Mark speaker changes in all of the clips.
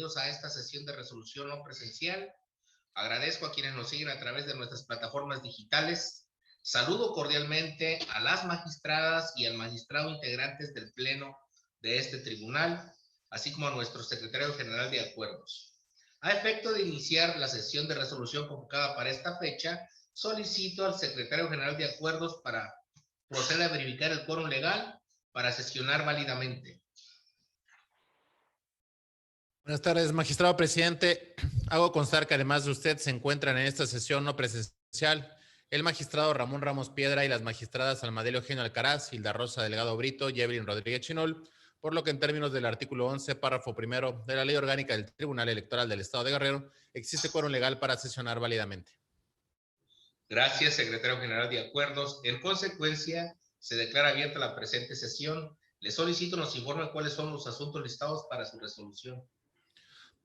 Speaker 1: bienvenidos a esta sesión de resolución no presencial. Agradezco a quienes nos siguen a través de nuestras plataformas digitales. Saludo cordialmente a las magistradas y al magistrado integrantes del Pleno de este tribunal, así como a nuestro secretario general de acuerdos. A efecto de iniciar la sesión de resolución convocada para esta fecha, solicito al secretario general de acuerdos para proceder a verificar el quórum legal para sesionar válidamente.
Speaker 2: Buenas tardes, magistrado presidente. Hago constar que además de usted se encuentran en esta sesión no presencial el magistrado Ramón Ramos Piedra y las magistradas Almadelo Eugenio Alcaraz, Hilda Rosa Delgado Brito y Evelyn Rodríguez Chinol, por lo que en términos del artículo 11, párrafo primero de la Ley Orgánica del Tribunal Electoral del Estado de Guerrero, existe quórum legal para sesionar válidamente.
Speaker 1: Gracias, secretario general de acuerdos. En consecuencia, se declara abierta la presente sesión. Le solicito nos informe cuáles son los asuntos listados para su resolución.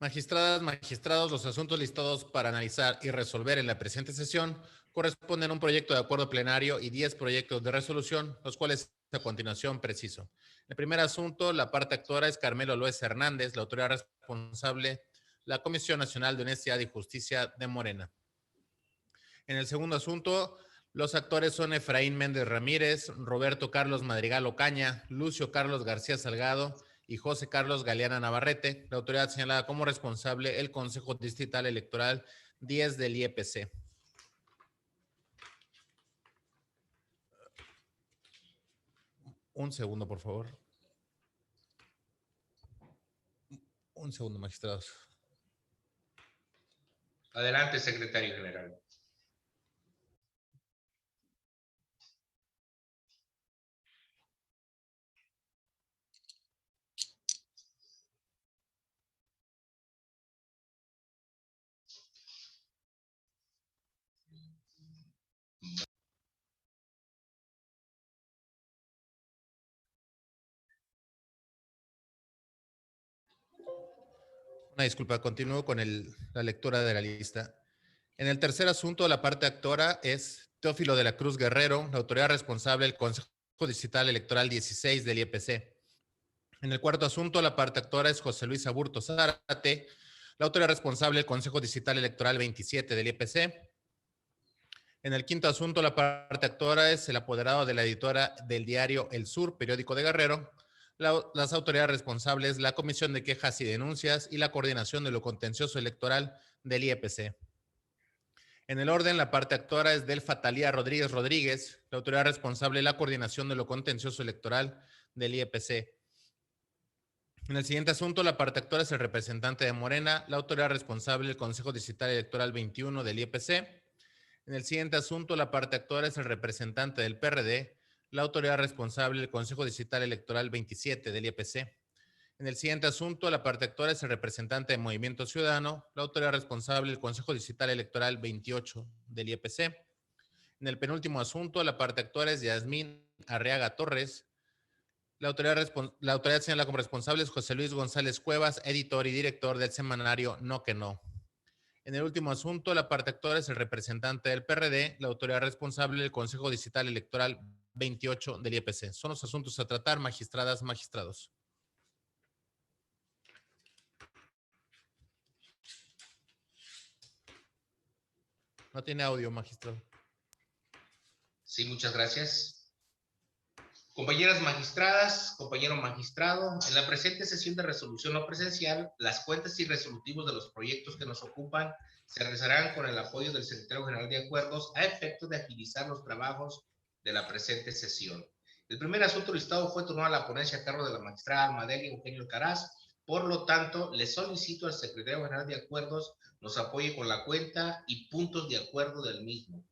Speaker 2: Magistradas, magistrados, los asuntos listados para analizar y resolver en la presente sesión corresponden a un proyecto de acuerdo plenario y 10 proyectos de resolución, los cuales a continuación preciso. El primer asunto, la parte actora es Carmelo Loaiza Hernández, la autoridad responsable, la Comisión Nacional de Honestidad y Justicia de Morena. En el segundo asunto, los actores son Efraín Méndez Ramírez, Roberto Carlos Madrigal Ocaña, Lucio Carlos García Salgado y José Carlos Galeana Navarrete. La autoridad señalada como responsable el Consejo Distrital Electoral 10 del IEPC. Un segundo, por favor. Un segundo, magistrados.
Speaker 1: Adelante, secretario general.
Speaker 2: Una disculpa, continúo con la lectura de la lista. En el tercer asunto, la parte actora es Teófilo de la Cruz Guerrero, la autoridad responsable del Consejo Distrital Electoral 16 del IEPC. En el cuarto asunto, la parte actora es José Luis Aburto Zárate, la autoridad responsable del Consejo Distrital Electoral 27 del IEPC. En el quinto asunto, la parte actora es el apoderado de la editora del diario El Sur, periódico de Guerrero. Las autoridades responsables, la Comisión de Quejas y Denuncias y la Coordinación de lo Contencioso Electoral del IEPC. En el orden, la parte actora es Delfa Talía Rodríguez Rodríguez, la autoridad responsable de la Coordinación de lo Contencioso Electoral del IEPC. En el siguiente asunto, la parte actora es el representante de Morena, la autoridad responsable del Consejo Distrital Electoral 21 del IEPC. En el siguiente asunto, la parte actora es el representante del PRD, la autoridad responsable del Consejo Distrital Electoral 27 del IEPC. En el siguiente asunto, la parte actora es el representante de Movimiento Ciudadano, la autoridad responsable del Consejo Distrital Electoral 28 del IEPC. En el penúltimo asunto, la parte actora es Yasmín Arriaga Torres, la autoridad señala como responsables José Luis González Cuevas, editor y director del semanario No que No. En el último asunto, la parte actora es el representante del PRD, la autoridad responsable del Consejo Distrital Electoral 28 del IEPC. Son los asuntos a tratar, magistradas, magistrados. No tiene audio, magistrado.
Speaker 1: Sí, muchas gracias. Compañeras magistradas, compañero magistrado, en la presente sesión de resolución no presencial, las cuentas y resolutivos de los proyectos que nos ocupan se realizarán con el apoyo del secretario general de acuerdos a efecto de agilizar los trabajos de la presente sesión. El primer asunto listado fue turnado a la ponencia a cargo de la magistrada Almadelo Eugenio Alcaraz. Por lo tanto, le solicito al secretario general de acuerdos nos apoye con la cuenta y puntos de acuerdo del mismo.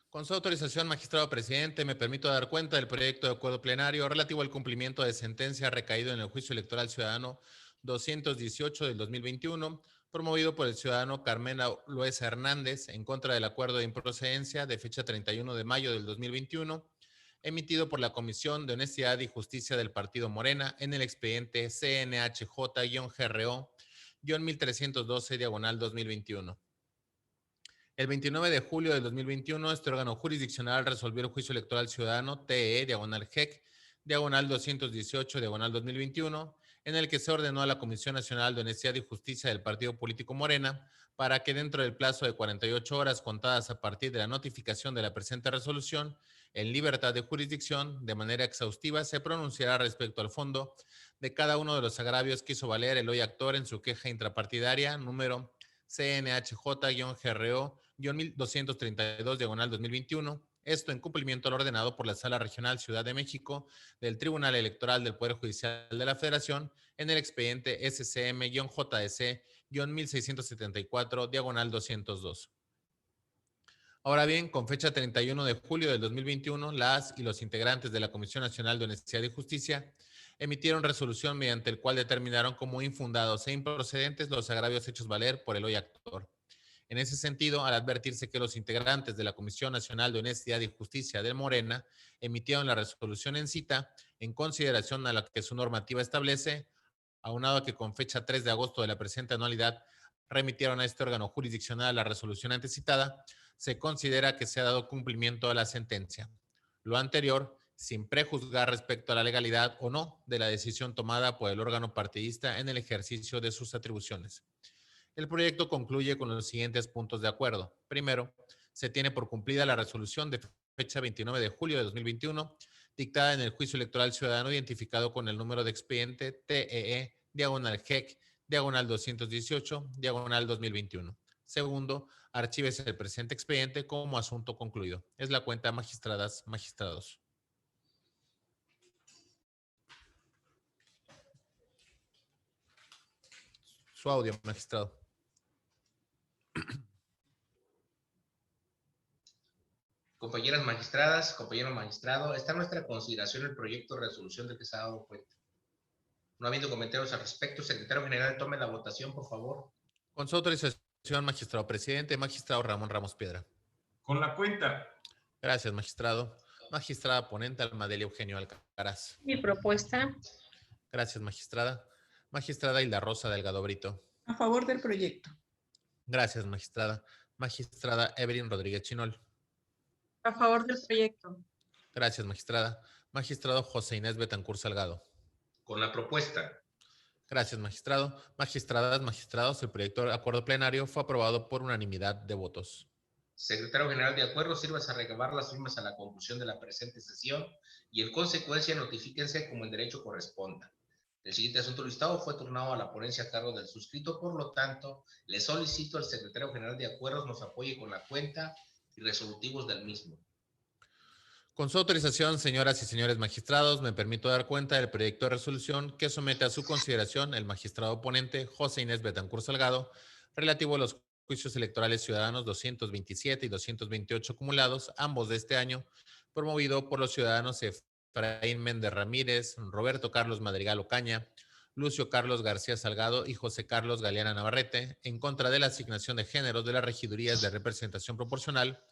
Speaker 2: Con su autorización, magistrado presidente, me permito dar cuenta del proyecto de acuerdo plenario relativo al cumplimiento de sentencia recaído en el juicio electoral ciudadano 218 del 2021, promovido por el ciudadano Carmelo Loaiza Hernández en contra del acuerdo de improcedencia de fecha 31 de mayo del 2021, emitido por la Comisión de Honestidad y Justicia del Partido Morena en el expediente CNHJ-GRO-1312-2021. El 29 de julio del 2021, este órgano jurisdiccional resolvió el juicio electoral ciudadano TE, /GEC, /218, /2021, en el que se ordenó a la Comisión Nacional de Honestidad y Justicia del Partido Político Morena para que dentro del plazo de 48 horas contadas a partir de la notificación de la presente resolución, en libertad de jurisdicción, de manera exhaustiva, se pronunciará respecto al fondo de cada uno de los agravios que hizo valer el hoy actor en su queja intrapartidaria número CNHJ-GRO-1232-2021, esto en cumplimiento al ordenado por la Sala Regional Ciudad de México del Tribunal Electoral del Poder Judicial de la Federación en el expediente SCM-JS-1674-202. Ahora bien, con fecha 31 de julio del 2021, las y los integrantes de la Comisión Nacional de Honestidad y Justicia emitieron resolución mediante el cual determinaron como infundados e improcedentes los agravios hechos valer por el hoy actor. En ese sentido, al advertirse que los integrantes de la Comisión Nacional de Honestidad y Justicia de Morena emitieron la resolución en cita en consideración a la que su normativa establece, aunado a que con fecha 3 de agosto de la presente anualidad remitieron a este órgano jurisdiccional la resolución antecitada, se considera que se ha dado cumplimiento a la sentencia. Lo anterior, sin prejuzgar respecto a la legalidad o no de la decisión tomada por el órgano partidista en el ejercicio de sus atribuciones. El proyecto concluye con los siguientes puntos de acuerdo. Primero, se tiene por cumplida la resolución de fecha 29 de julio de 2021, dictada en el juicio electoral ciudadano identificado con el número de expediente TEE-GEC-218-2021. Segundo, archívese el presente expediente como asunto concluido. Es la cuenta, magistradas, magistrados. Su audio, magistrado.
Speaker 1: Compañeras magistradas, compañero magistrado, está en nuestra consideración el proyecto de resolución del que se ha dado cuenta. No habiendo comentarios al respecto, secretario general, tome la votación, por favor.
Speaker 2: Con su autorización, magistrado presidente, magistrado Ramón Ramos Piedra.
Speaker 3: Con la cuenta.
Speaker 2: Gracias, magistrado. Magistrada ponente Almadelia Eugenio Alcaraz.
Speaker 4: Mi propuesta.
Speaker 2: Gracias, magistrada. Magistrada Hilda Rosa Delgado Brito.
Speaker 5: A favor del proyecto.
Speaker 2: Gracias, magistrada. Magistrada Evelyn Rodríguez Chinol.
Speaker 4: A favor del proyecto.
Speaker 2: Gracias, magistrada. Magistrado José Inés Betancur Salgado.
Speaker 1: Con la propuesta.
Speaker 2: Gracias, magistrado. Magistradas, magistrados, el proyecto de acuerdo plenario fue aprobado por unanimidad de votos.
Speaker 1: Secretario general, de acuerdo, sírvase a recabar las firmas a la conclusión de la presente sesión y en consecuencia notifíquense como en derecho corresponda. El siguiente asunto listado fue turnado a la ponencia a cargo del suscrito, por lo tanto, le solicito al secretario general de acuerdos nos apoye con la cuenta y resolutivos del mismo.
Speaker 2: Con su autorización, señoras y señores magistrados, me permito dar cuenta del proyecto de resolución que somete a su consideración el magistrado ponente José Inés Betancur Salgado, relativo a los juicios electorales ciudadanos 227 y 228 acumulados, ambos de este año, promovido por los ciudadanos Efraín Méndez Ramírez, Roberto Carlos Madrigal Ocaña, Lucio Carlos García Salgado y José Carlos Galeana Navarrete, en contra de la asignación de géneros de las regidurías de representación proporcional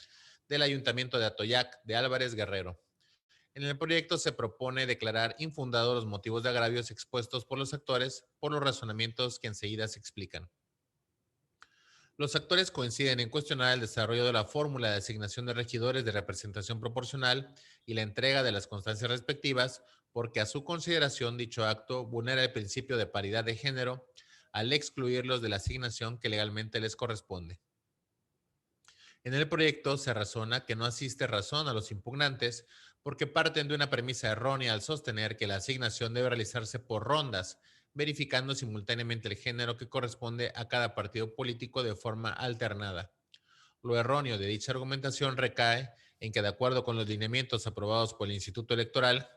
Speaker 2: del Ayuntamiento de Atoyac de Álvarez Guerrero. En el proyecto se propone declarar infundados los motivos de agravios expuestos por los actores por los razonamientos que enseguida se explican. Los actores coinciden en cuestionar el desarrollo de la fórmula de asignación de regidores de representación proporcional y la entrega de las constancias respectivas, porque a su consideración dicho acto vulnera el principio de paridad de género al excluirlos de la asignación que legalmente les corresponde. En el proyecto se razona que no asiste razón a los impugnantes porque parten de una premisa errónea al sostener que la asignación debe realizarse por rondas, verificando simultáneamente el género que corresponde a cada partido político de forma alternada. Lo erróneo de dicha argumentación recae en que, de acuerdo con los lineamientos aprobados por el Instituto Electoral,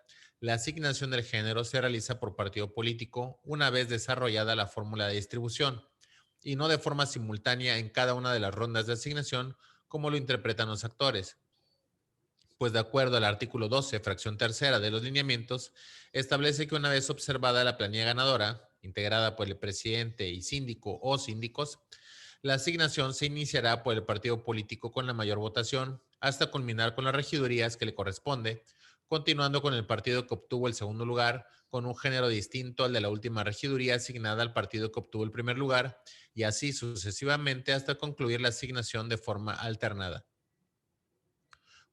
Speaker 2: la asignación del género se realiza por partido político una vez desarrollada la fórmula de distribución y no de forma simultánea en cada una de las rondas de asignación, como lo interpretan los actores. Pues de acuerdo al artículo 12, fracción tercera de los lineamientos, establece que una vez observada la planilla ganadora, integrada por el presidente y síndico o síndicos, la asignación se iniciará por el partido político con la mayor votación hasta culminar con las regidurías que le corresponde, continuando con el partido que obtuvo el segundo lugar con un género distinto al de la última regiduría asignada al partido que obtuvo el primer lugar y así sucesivamente hasta concluir la asignación de forma alternada.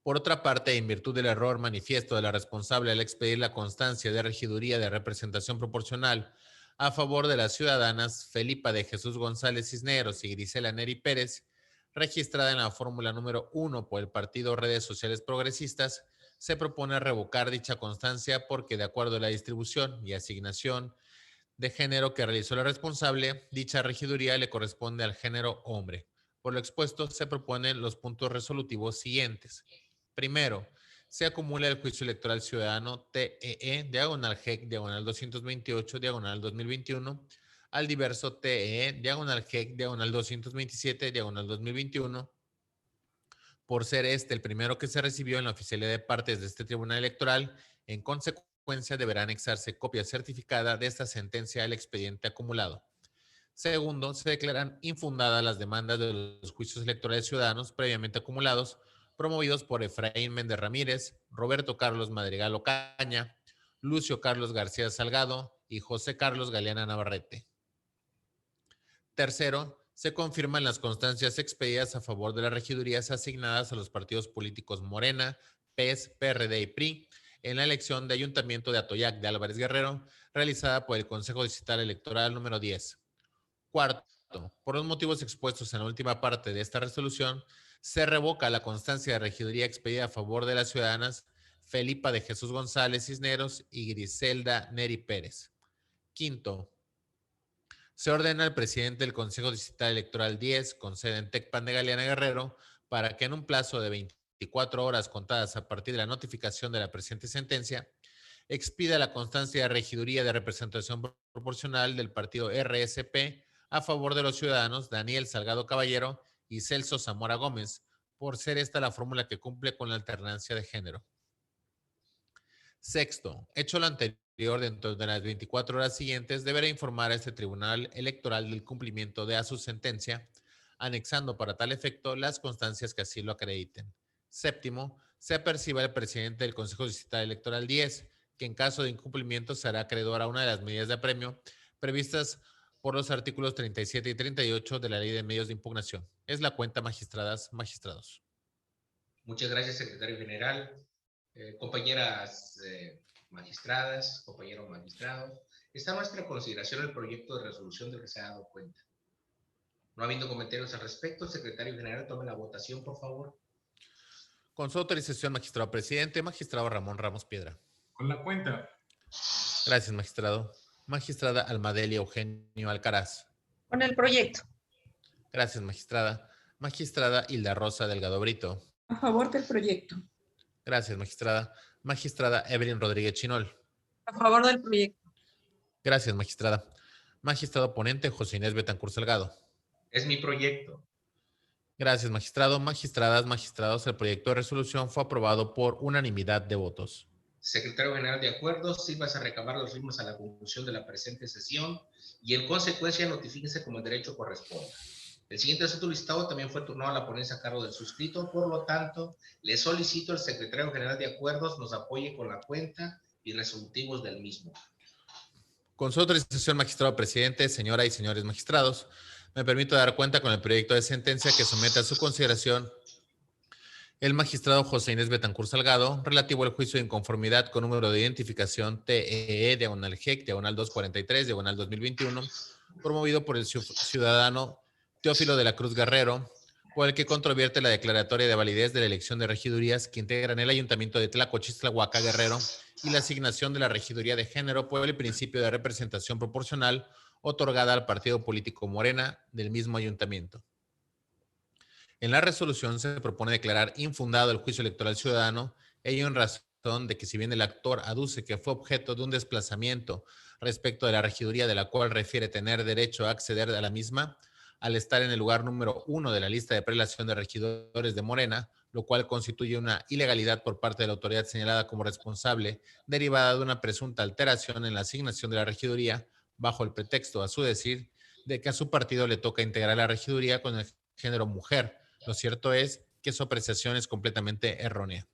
Speaker 2: Por otra parte, en virtud del error manifiesto de la responsable al expedir la constancia de regiduría de representación proporcional a favor de las ciudadanas Felipa de Jesús González Cisneros y Grisela Neri Pérez, registrada en la fórmula número 1 por el Partido Redes Sociales Progresistas, se propone revocar dicha constancia porque, de acuerdo a la distribución y asignación de género que realizó la responsable, dicha regiduría le corresponde al género hombre. Por lo expuesto, se proponen los puntos resolutivos siguientes. Primero, se acumula el juicio electoral ciudadano TEE, diagonal GEC, diagonal 228, diagonal 2021, al diverso TEE, diagonal GEC, diagonal 227, diagonal 2021, por ser este el primero que se recibió en la oficialidad de partes de este tribunal electoral. En consecuencia, deberá anexarse copia certificada de esta sentencia al expediente acumulado. Segundo, se declaran infundadas las demandas de los juicios electorales ciudadanos previamente acumulados, promovidos por Efraín Méndez Ramírez, Roberto Carlos Madrigal Ocaña, Lucio Carlos García Salgado y José Carlos Galeana Navarrete. Tercero, se confirman las constancias expedidas a favor de las regidurías asignadas a los partidos políticos Morena, PES, PRD y PRI en la elección de Ayuntamiento de Atoyac de Álvarez Guerrero, realizada por el Consejo Distrital Electoral número 10. Cuarto, por los motivos expuestos en la última parte de esta resolución, se revoca la constancia de regiduría expedida a favor de las ciudadanas Felipa de Jesús González Cisneros y Griselda Neri Pérez. Quinto, se ordena al presidente del Consejo Distrital Electoral 10, con sede en Tecpan de Galeana Guerrero, para que en un plazo de 24 horas contadas a partir de la notificación de la presente sentencia, expida la constancia de regiduría de representación proporcional del partido RSP a favor de los ciudadanos Daniel Salgado Caballero y Celso Zamora Gómez, por ser esta la fórmula que cumple con la alternancia de género. Sexto, hecho lo anterior, dentro de las 24 horas siguientes, deberá informar a este tribunal electoral del cumplimiento de su sentencia, anexando para tal efecto las constancias que así lo acrediten. Séptimo, se aperciba el presidente del Consejo Distrital Electoral 10, que en caso de incumplimiento será acreedor a una de las medidas de apremio previstas por los artículos 37 y 38 de la Ley de Medios de Impugnación. Es la cuenta, magistradas, magistrados.
Speaker 1: Muchas gracias, secretario general. Compañeras magistradas, compañeros magistrados, está a nuestra consideración el proyecto de resolución del que se ha dado cuenta. No habiendo comentarios al respecto, secretario general, tome la votación, por favor.
Speaker 2: Con su autorización, magistrado presidente, magistrado Ramón Ramos Piedra.
Speaker 3: Con la cuenta.
Speaker 2: Gracias, magistrado. Magistrada Almadelia Eugenio Alcaraz.
Speaker 4: Con el proyecto.
Speaker 2: Gracias, magistrada. Magistrada Hilda Rosa Delgado Brito.
Speaker 4: A favor del proyecto.
Speaker 2: Gracias, magistrada. Magistrada Evelyn Rodríguez Chinol.
Speaker 4: A favor del proyecto.
Speaker 2: Gracias, magistrada. Magistrado ponente José Inés Betancur Salgado.
Speaker 1: Es mi proyecto.
Speaker 2: Gracias, magistrado. Magistradas, magistrados, el proyecto de resolución fue aprobado por unanimidad de votos.
Speaker 1: Secretario General, de acuerdo, sírvase a recabar los ritmos a la conclusión de la presente sesión y en consecuencia notifíquese como el derecho corresponda. El siguiente asunto listado también fue turnado a la ponencia a cargo del suscrito, por lo tanto, le solicito al Secretario General de Acuerdos nos apoye con la cuenta y resolutivos del mismo.
Speaker 2: Con su autorización, magistrado presidente, señora y señores magistrados, me permito dar cuenta con el proyecto de sentencia que somete a su consideración el magistrado José Inés Betancur Salgado, relativo al juicio de inconformidad con número de identificación TEE, diagonal GEC, diagonal 243, diagonal 2021, promovido por el ciudadano Teófilo de la Cruz Guerrero, por el que controvierte la declaratoria de validez de la elección de regidurías que integran el Ayuntamiento de Tlacochistlahuaca, Guerrero, y la asignación de la regiduría de género por el principio de representación proporcional otorgada al partido político Morena del mismo ayuntamiento. En la resolución se propone declarar infundado el juicio electoral ciudadano, ello en razón de que si bien el actor aduce que fue objeto de un desplazamiento respecto de la regiduría de la cual refiere tener derecho a acceder a la misma, al estar en el lugar número 1 de la lista de prelación de regidores de Morena, lo cual constituye una ilegalidad por parte de la autoridad señalada como responsable, derivada de una presunta alteración en la asignación de la regiduría, bajo el pretexto, a su decir, de que a su partido le toca integrar la regiduría con el género mujer. Lo cierto es que su apreciación es completamente errónea.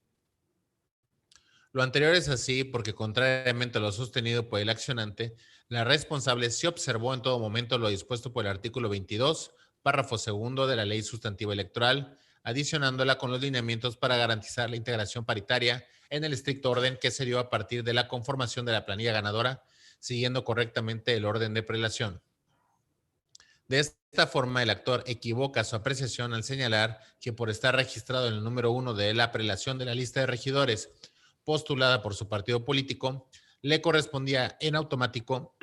Speaker 2: Lo anterior es así porque, contrariamente a lo sostenido por el accionante, la responsable sí observó en todo momento lo dispuesto por el artículo 22, párrafo segundo de la Ley Sustantiva Electoral, adicionándola con los lineamientos para garantizar la integración paritaria en el estricto orden que se dio a partir de la conformación de la planilla ganadora, siguiendo correctamente el orden de prelación. De esta forma, el actor equivoca su apreciación al señalar que por estar registrado en el número 1 de la prelación de la lista de regidores postulada por su partido político, le correspondía en automático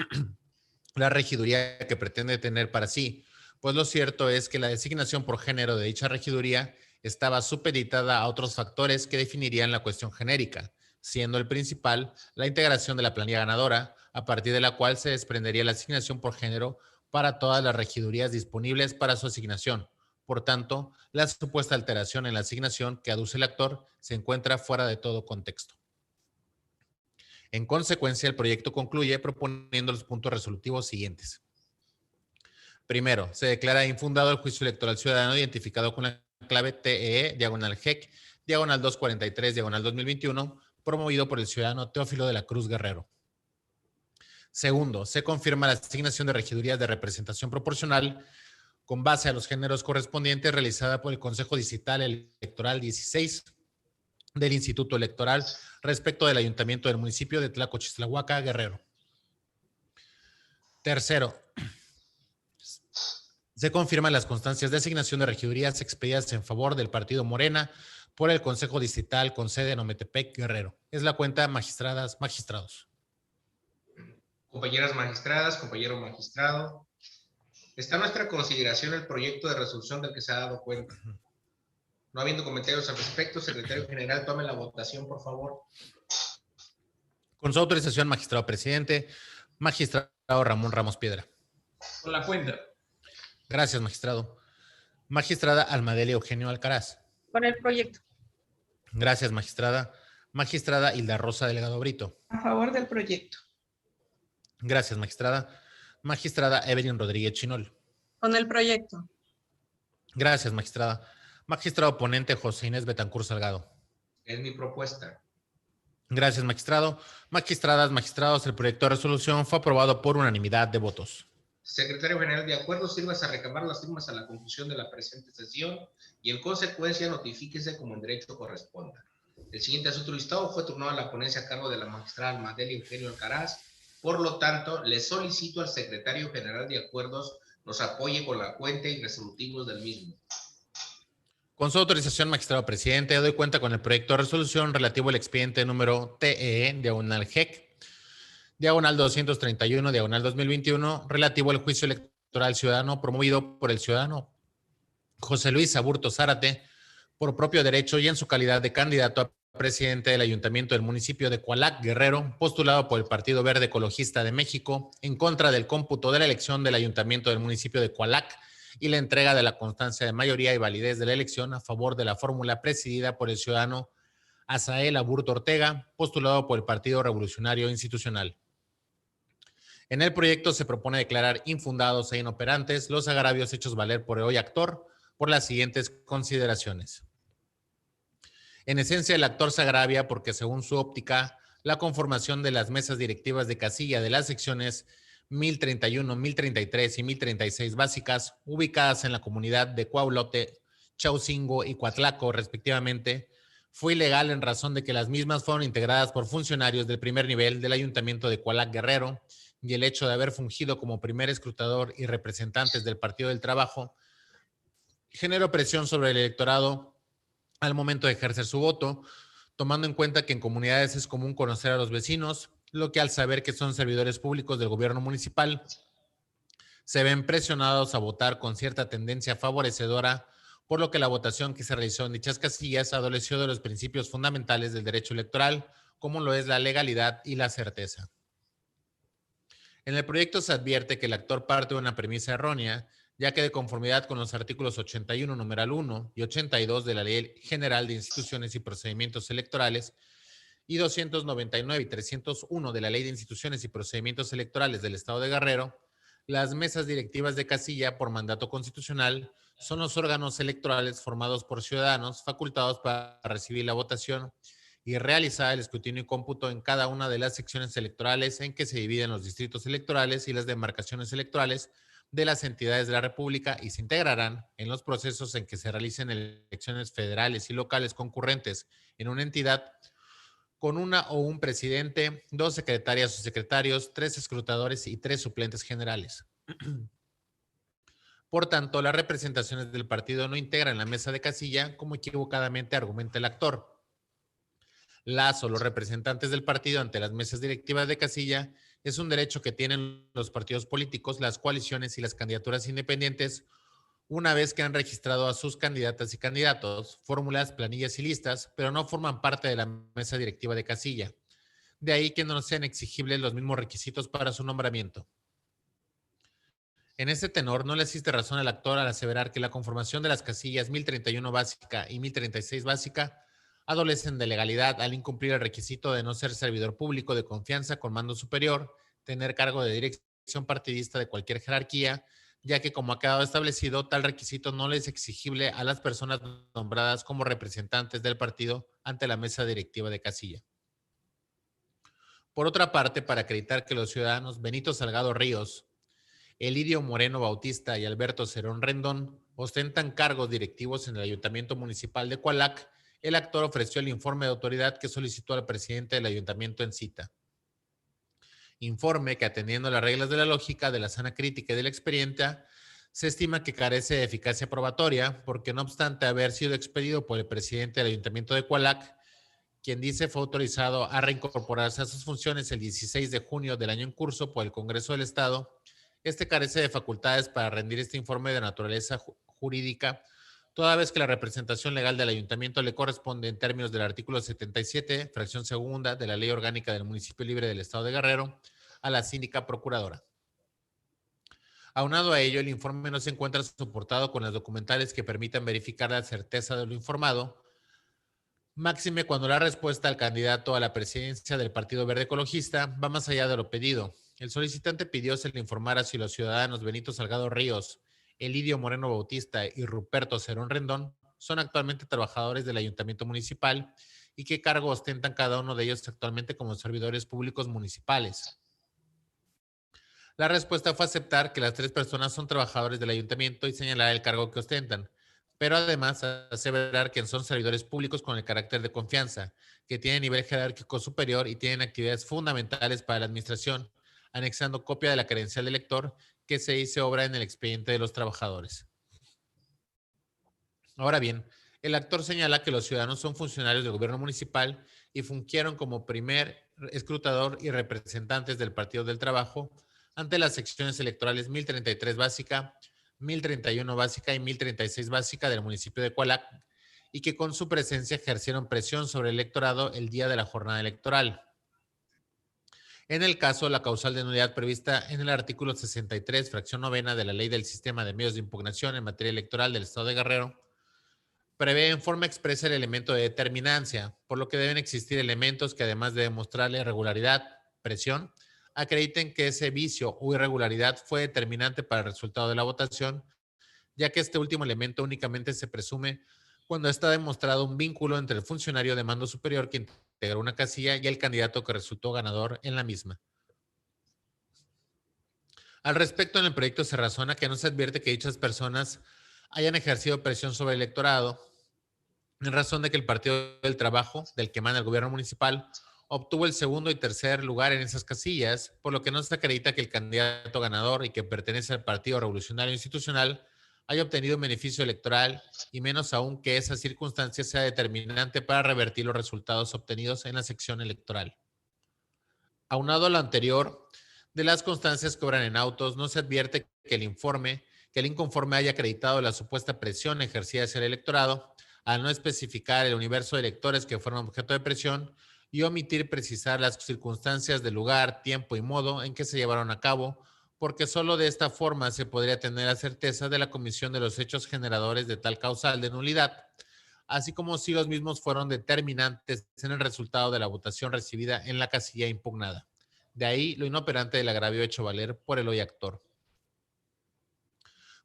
Speaker 2: la regiduría que pretende tener para sí, pues lo cierto es que la designación por género de dicha regiduría estaba supeditada a otros factores que definirían la cuestión genérica, siendo el principal la integración de la planilla ganadora, a partir de la cual se desprendería la asignación por género para todas las regidurías disponibles para su asignación. Por tanto, la supuesta alteración en la asignación que aduce el actor se encuentra fuera de todo contexto. En consecuencia, el proyecto concluye proponiendo los puntos resolutivos siguientes. Primero, se declara infundado el juicio electoral ciudadano identificado con la clave TEE, /GEC, /243, /2021, promovido por el ciudadano Teófilo de la Cruz Guerrero. Segundo, se confirma la asignación de regidurías de representación proporcional con base a los géneros correspondientes realizada por el Consejo Distrital Electoral 16 del Instituto Electoral respecto del Ayuntamiento del municipio de Tlacochistlahuaca, Guerrero. Tercero, se confirman las constancias de asignación de regidurías expedidas en favor del partido Morena por el Consejo Distrital con sede en Ometepec, Guerrero. Es la cuenta, magistradas, magistrados.
Speaker 1: Compañeras magistradas, compañero magistrado, está a nuestra consideración el proyecto de resolución del que se ha dado cuenta. No habiendo comentarios al respecto, secretario general, tome la votación, por favor.
Speaker 2: Con su autorización, magistrado presidente, magistrado Ramón Ramos Piedra.
Speaker 3: Con la cuenta.
Speaker 2: Gracias, magistrado. Magistrada Almadelia Eugenio Alcaraz.
Speaker 4: Con el proyecto.
Speaker 2: Gracias, magistrada. Magistrada Hilda Rosa Delgado Brito.
Speaker 4: A favor del proyecto.
Speaker 2: Gracias, magistrada. Magistrada Evelyn Rodríguez Chinol.
Speaker 4: Con el proyecto.
Speaker 2: Gracias, magistrada. Magistrado ponente José Inés Betancur Salgado.
Speaker 1: Es mi propuesta.
Speaker 2: Gracias, magistrado. Magistradas, magistrados, el proyecto de resolución fue aprobado por unanimidad de votos.
Speaker 1: Secretario general, de acuerdo, sírvase a recabar las firmas a la conclusión de la presente sesión y en consecuencia notifíquese como en derecho corresponda. El siguiente asunto listado fue turnado a la ponencia a cargo de la magistrada Almadelia Eugenio Alcaraz. Por lo tanto, le solicito al secretario general de acuerdos nos apoye con la cuenta y resolutivos del mismo.
Speaker 2: Con su autorización, magistrado presidente, doy cuenta con el proyecto de resolución relativo al expediente número TEE, /GEC, /231, /2021, relativo al juicio electoral ciudadano promovido por el ciudadano José Luis Aburto Zárate, por propio derecho y en su calidad de candidato a presidente del Ayuntamiento del municipio de Coalac, Guerrero, postulado por el Partido Verde Ecologista de México, en contra del cómputo de la elección del Ayuntamiento del municipio de Coalac y la entrega de la constancia de mayoría y validez de la elección a favor de la fórmula presidida por el ciudadano Asael Aburto Ortega, postulado por el Partido Revolucionario Institucional. En el proyecto se propone declarar infundados e inoperantes los agravios hechos valer por el hoy actor por las siguientes consideraciones. En esencia, el actor se agravia porque, según su óptica, la conformación de las mesas directivas de casilla de las secciones 1031, 1033 y 1036 básicas, ubicadas en la comunidad de Cuauhlote, Chaucingo y Coatlaco, respectivamente, fue ilegal en razón de que las mismas fueron integradas por funcionarios del primer nivel del Ayuntamiento de Coalac, Guerrero, y el hecho de haber fungido como primer escrutador y representantes del Partido del Trabajo generó presión sobre el electorado al momento de ejercer su voto, tomando en cuenta que en comunidades es común conocer a los vecinos, lo que al saber que son servidores públicos del gobierno municipal, se ven presionados a votar con cierta tendencia favorecedora, por lo que la votación que se realizó en dichas casillas adoleció de los principios fundamentales del derecho electoral, como lo es la legalidad y la certeza. En el proyecto se advierte que el actor parte de una premisa errónea, ya que de conformidad con los artículos 81, numeral 1 y 82 de la Ley General de Instituciones y Procedimientos Electorales y 299 y 301 de la Ley de Instituciones y Procedimientos Electorales del Estado de Guerrero, las mesas directivas de casilla por mandato constitucional son los órganos electorales formados por ciudadanos facultados para recibir la votación y realizar el escrutinio y cómputo en cada una de las secciones electorales en que se dividen los distritos electorales y las demarcaciones electorales de las entidades de la República y se integrarán en los procesos en que se realicen elecciones federales y locales concurrentes en una entidad con una o un presidente, 2 secretarias o secretarios, 3 escrutadores y 3 suplentes generales. Por tanto, las representaciones del partido no integran la mesa de casilla, como equivocadamente argumenta el actor. Las o los representantes del partido ante las mesas directivas de casilla es un derecho que tienen los partidos políticos, las coaliciones y las candidaturas independientes una vez que han registrado a sus candidatas y candidatos, fórmulas, planillas y listas, pero no forman parte de la mesa directiva de casilla. De ahí que no sean exigibles los mismos requisitos para su nombramiento. En este tenor, no le asiste razón al actor al aseverar que la conformación de las casillas 1031 básica y 1036 básica adolecen de legalidad al incumplir el requisito de no ser servidor público de confianza con mando superior, tener cargo de dirección partidista de cualquier jerarquía, ya que como ha quedado establecido, tal requisito no le es exigible a las personas nombradas como representantes del partido ante la mesa directiva de casilla. Por otra parte, para acreditar que los ciudadanos Benito Salgado Ríos, Elidio Moreno Bautista y Alberto Cerón Rendón ostentan cargos directivos en el Ayuntamiento Municipal de Cualac, el actor ofreció el informe de autoridad que solicitó al presidente del ayuntamiento en cita. Informe que, atendiendo las reglas de la lógica, de la sana crítica y de la experiencia, se estima que carece de eficacia probatoria porque, no obstante haber sido expedido por el presidente del ayuntamiento de Cualac, quien dice fue autorizado a reincorporarse a sus funciones el 16 de junio del año en curso por el Congreso del Estado, este carece de facultades para rendir este informe de naturaleza jurídica, toda vez que la representación legal del ayuntamiento le corresponde en términos del artículo 77, fracción segunda de la Ley Orgánica del Municipio Libre del Estado de Guerrero, a la síndica procuradora. Aunado a ello, el informe no se encuentra soportado con las documentales que permitan verificar la certeza de lo informado, máxime cuando la respuesta al candidato a la presidencia del Partido Verde Ecologista va más allá de lo pedido. El solicitante pidió se le informara si los ciudadanos Benito Salgado Ríos, Elidio Moreno Bautista y Ruperto Cerón Rendón son actualmente trabajadores del Ayuntamiento Municipal y qué cargo ostentan cada uno de ellos actualmente como servidores públicos municipales. La respuesta fue aceptar que las 3 personas son trabajadores del ayuntamiento y señalar el cargo que ostentan, pero además aseverar que son servidores públicos con el carácter de confianza, que tienen nivel jerárquico superior y tienen actividades fundamentales para la administración, anexando copia de la credencial del elector que se hizo obra en el expediente de los trabajadores. Ahora bien, el actor señala que los ciudadanos son funcionarios del gobierno municipal y fungieron como primer escrutador y representantes del Partido del Trabajo ante las secciones electorales 1033 básica, 1031 básica y 1036 básica del municipio de Cualac, y que con su presencia ejercieron presión sobre el electorado el día de la jornada electoral. En el caso, la causal de nulidad prevista en el artículo 63, fracción novena de la Ley del Sistema de Medios de Impugnación en materia electoral del Estado de Guerrero, prevé en forma expresa el elemento de determinancia, por lo que deben existir elementos que, además de demostrarle regularidad, presión, acrediten que ese vicio o irregularidad fue determinante para el resultado de la votación, ya que este último elemento únicamente se presume cuando está demostrado un vínculo entre el funcionario de mando superior que integró una casilla y el candidato que resultó ganador en la misma. Al respecto, en el proyecto se razona que no se advierte que dichas personas hayan ejercido presión sobre el electorado, en razón de que el Partido del Trabajo, del que emana el gobierno municipal, obtuvo el segundo y tercer lugar en esas casillas, por lo que no se acredita que el candidato ganador y que pertenece al Partido Revolucionario Institucional haya obtenido un beneficio electoral, y menos aún que esa circunstancia sea determinante para revertir los resultados obtenidos en la sección electoral. Aunado a lo anterior, de las constancias que obran en autos, no se advierte que el inconforme haya acreditado la supuesta presión ejercida hacia el electorado, al no especificar el universo de electores que fueron objeto de presión y omitir precisar las circunstancias del lugar, tiempo y modo en que se llevaron a cabo, porque solo de esta forma se podría tener la certeza de la comisión de los hechos generadores de tal causal de nulidad, así como si los mismos fueron determinantes en el resultado de la votación recibida en la casilla impugnada. De ahí lo inoperante del agravio hecho valer por el hoy actor.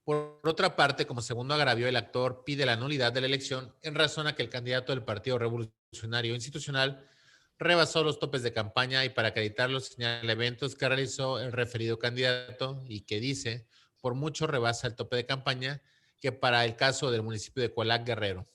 Speaker 2: Por otra parte, como segundo agravio, el actor pide la nulidad de la elección en razón a que el candidato del Partido Revolucionario Institucional rebasó los topes de campaña y para acreditarlos señala eventos que realizó el referido candidato y que dice por mucho rebasa el tope de campaña que para el caso del municipio de Cualac Guerrero.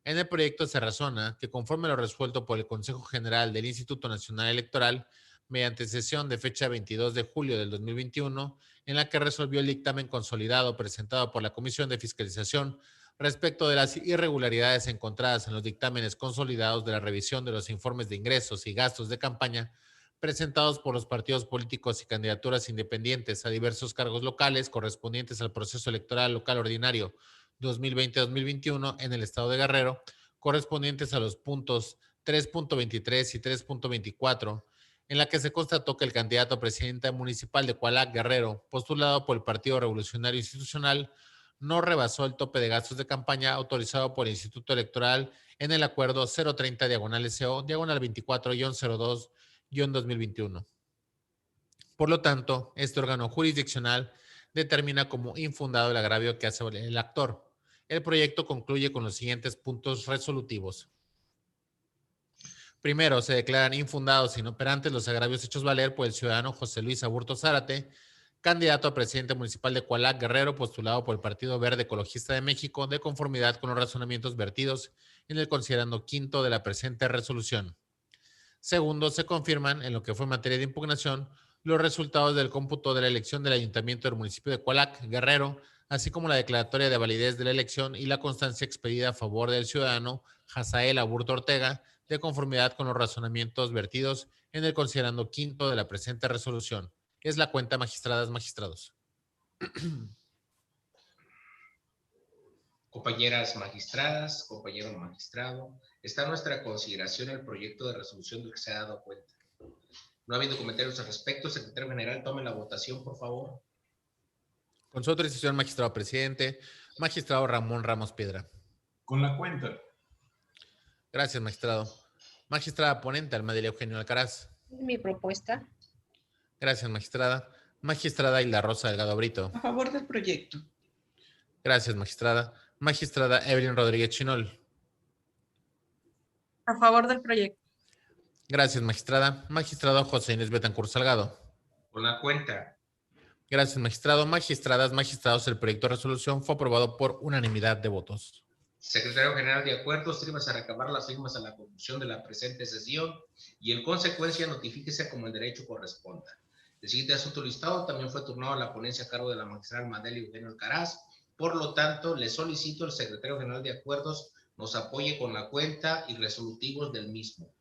Speaker 2: En el proyecto se razona que conforme lo resuelto por el Consejo General del Instituto Nacional Electoral, mediante sesión de fecha 22 de julio del 2021, en la que resolvió el dictamen consolidado presentado por la Comisión de Fiscalización respecto de las irregularidades encontradas en los dictámenes consolidados de la revisión de los informes de ingresos y gastos de campaña presentados por los partidos políticos y candidaturas independientes a diversos cargos locales correspondientes al proceso electoral local ordinario 2020-2021 en el estado de Guerrero, correspondientes a los puntos 3.23 y 3.24, en la que se constató que el candidato a presidente municipal de Cualac Guerrero, postulado por el Partido Revolucionario Institucional, no rebasó el tope de gastos de campaña autorizado por el Instituto Electoral en el acuerdo 030/SO, diagonal 24-02-2021. Por lo tanto, este órgano jurisdiccional determina como infundado el agravio que hace el actor. El proyecto concluye con los siguientes puntos resolutivos. Primero, se declaran infundados e inoperantes los agravios hechos valer por el ciudadano José Luis Aburto Zárate, candidato a presidente municipal de Cualac Guerrero, postulado por el Partido Verde Ecologista de México, de conformidad con los razonamientos vertidos en el considerando quinto de la presente resolución. Segundo, se confirman, en lo que fue materia de impugnación, los resultados del cómputo de la elección del Ayuntamiento del municipio de Cualac Guerrero, así como la declaratoria de validez de la elección y la constancia expedida a favor del ciudadano Hazael Aburto Ortega, de conformidad con los razonamientos vertidos en el considerando quinto de la presente resolución. Es la cuenta, magistradas, magistrados.
Speaker 1: Compañeras magistradas, compañero magistrado, está a nuestra consideración el proyecto de resolución del que se ha dado cuenta. No habiendo comentarios al respecto, secretario general, tome la votación, por favor.
Speaker 2: Con su autorización, magistrado presidente, magistrado Ramón Ramos Piedra.
Speaker 3: Con la cuenta.
Speaker 2: Gracias, magistrado. Magistrada ponente, Almadelia Eugenio Alcaraz.
Speaker 4: Mi propuesta.
Speaker 2: Gracias, magistrada. Magistrada Hilda Rosa Delgado Brito.
Speaker 4: A favor del proyecto.
Speaker 2: Gracias, magistrada. Magistrada Evelyn Rodríguez Chinol.
Speaker 4: A favor del proyecto.
Speaker 2: Gracias, magistrada. Magistrado José Inés Betancur Salgado.
Speaker 1: Con la cuenta.
Speaker 2: Gracias, magistrado. Magistradas, magistrados, el proyecto de resolución fue aprobado por unanimidad de votos.
Speaker 1: Secretario general, de acuerdo, sírvase a recabar las firmas a la conclusión de la presente sesión y en consecuencia notifíquese como el derecho corresponda. El siguiente asunto listado también fue turnado a la ponencia a cargo de la magistrada Almadelia Eugenio Alcaraz. Por lo tanto, le solicito al secretario general de acuerdos nos apoye con la cuenta y resolutivos del mismo.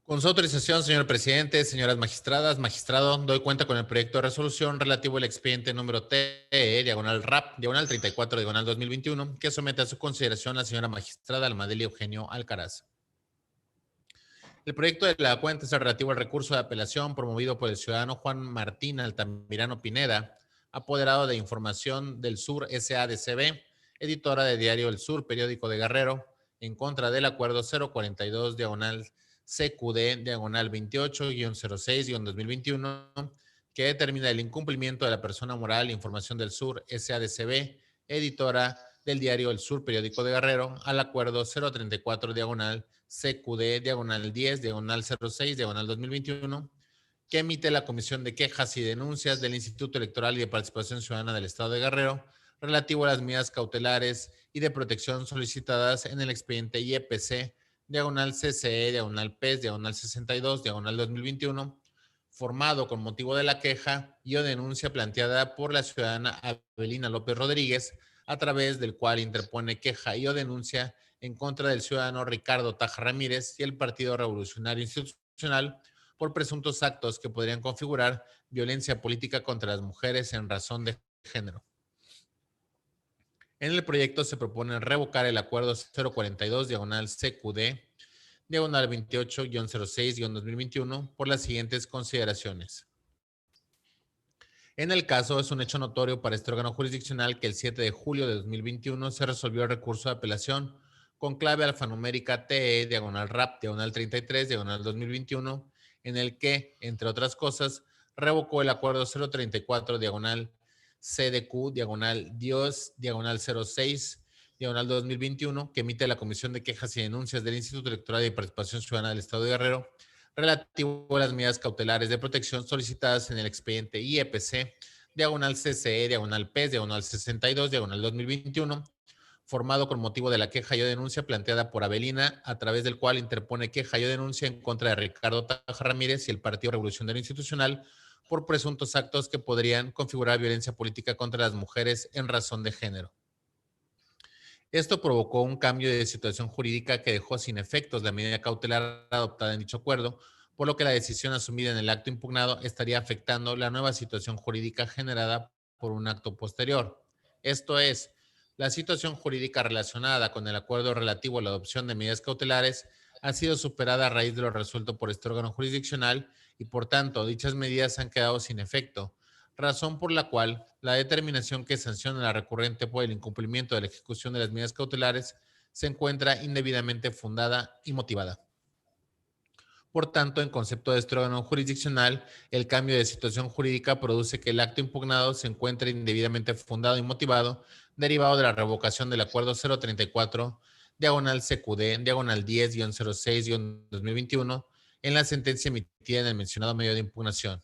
Speaker 2: Con su autorización, señor presidente, señoras magistradas, magistrado, doy cuenta con el proyecto de resolución relativo al expediente número TE, diagonal RAP, diagonal 34, diagonal 2021, que somete a su consideración la señora magistrada Almadelia Eugenio Alcaraz. El proyecto de la cuenta es el relativo al recurso de apelación promovido por el ciudadano Juan Martín Altamirano Pineda, apoderado de Información del Sur SADCB, editora de Diario El Sur, periódico de Guerrero, en contra del acuerdo 042, diagonal CQD, diagonal 28-06-2021, que determina el incumplimiento de la persona moral Información del Sur SADCB, editora del Diario El Sur, periódico de Guerrero, al acuerdo 034, diagonal CQD, diagonal 10, diagonal 06, diagonal 2021, que emite la Comisión de Quejas y Denuncias del Instituto Electoral y de Participación Ciudadana del Estado de Guerrero, relativo a las medidas cautelares y de protección solicitadas en el expediente IEPC, diagonal CCE, diagonal PES, diagonal 62, diagonal 2021, formado con motivo de la queja y o denuncia planteada por la ciudadana Abelina López Rodríguez, a través del cual interpone queja y o denuncia en contra del ciudadano Ricardo Taja Ramírez y el Partido Revolucionario Institucional por presuntos actos que podrían configurar violencia política contra las mujeres en razón de género. En el proyecto se propone revocar el acuerdo 042, diagonal CQD, diagonal 28-06-2021 por las siguientes consideraciones. En el caso, es un hecho notorio para este órgano jurisdiccional que el 7 de julio de 2021 se resolvió el recurso de apelación con clave alfanumérica TE, diagonal RAP, diagonal 33, diagonal 2021, en el que, entre otras cosas, revocó el acuerdo 034, diagonal CDQ, diagonal Dios, diagonal 06, diagonal 2021, que emite la Comisión de Quejas y Denuncias del Instituto Electoral y Participación Ciudadana del Estado de relativo a las medidas cautelares de protección solicitadas en el expediente IEPC, diagonal CCE, diagonal PES, diagonal 62, diagonal 2021, formado con motivo de la queja y o denuncia planteada por Avelina, a través del cual interpone queja y o denuncia en contra de Ricardo Taja Ramírez y el Partido Revolucionario Institucional por presuntos actos que podrían configurar violencia política contra las mujeres en razón de género. Esto provocó un cambio de situación jurídica que dejó sin efectos la medida cautelar adoptada en dicho acuerdo, por lo que la decisión asumida en el acto impugnado estaría afectando la nueva situación jurídica generada por un acto posterior. Esto es, la situación jurídica relacionada con el acuerdo relativo a la adopción de medidas cautelares ha sido superada a raíz de lo resuelto por este órgano jurisdiccional y, por tanto, dichas medidas han quedado sin efecto, razón por la cual la determinación que sanciona a la recurrente por el incumplimiento de la ejecución de las medidas cautelares se encuentra indebidamente fundada y motivada. Por tanto, en concepto de este órgano jurisdiccional, el cambio de situación jurídica produce que el acto impugnado se encuentre indebidamente fundado y motivado, derivado de la revocación del acuerdo 034, diagonal CQD, diagonal 10-06-2021, en la sentencia emitida en el mencionado medio de impugnación.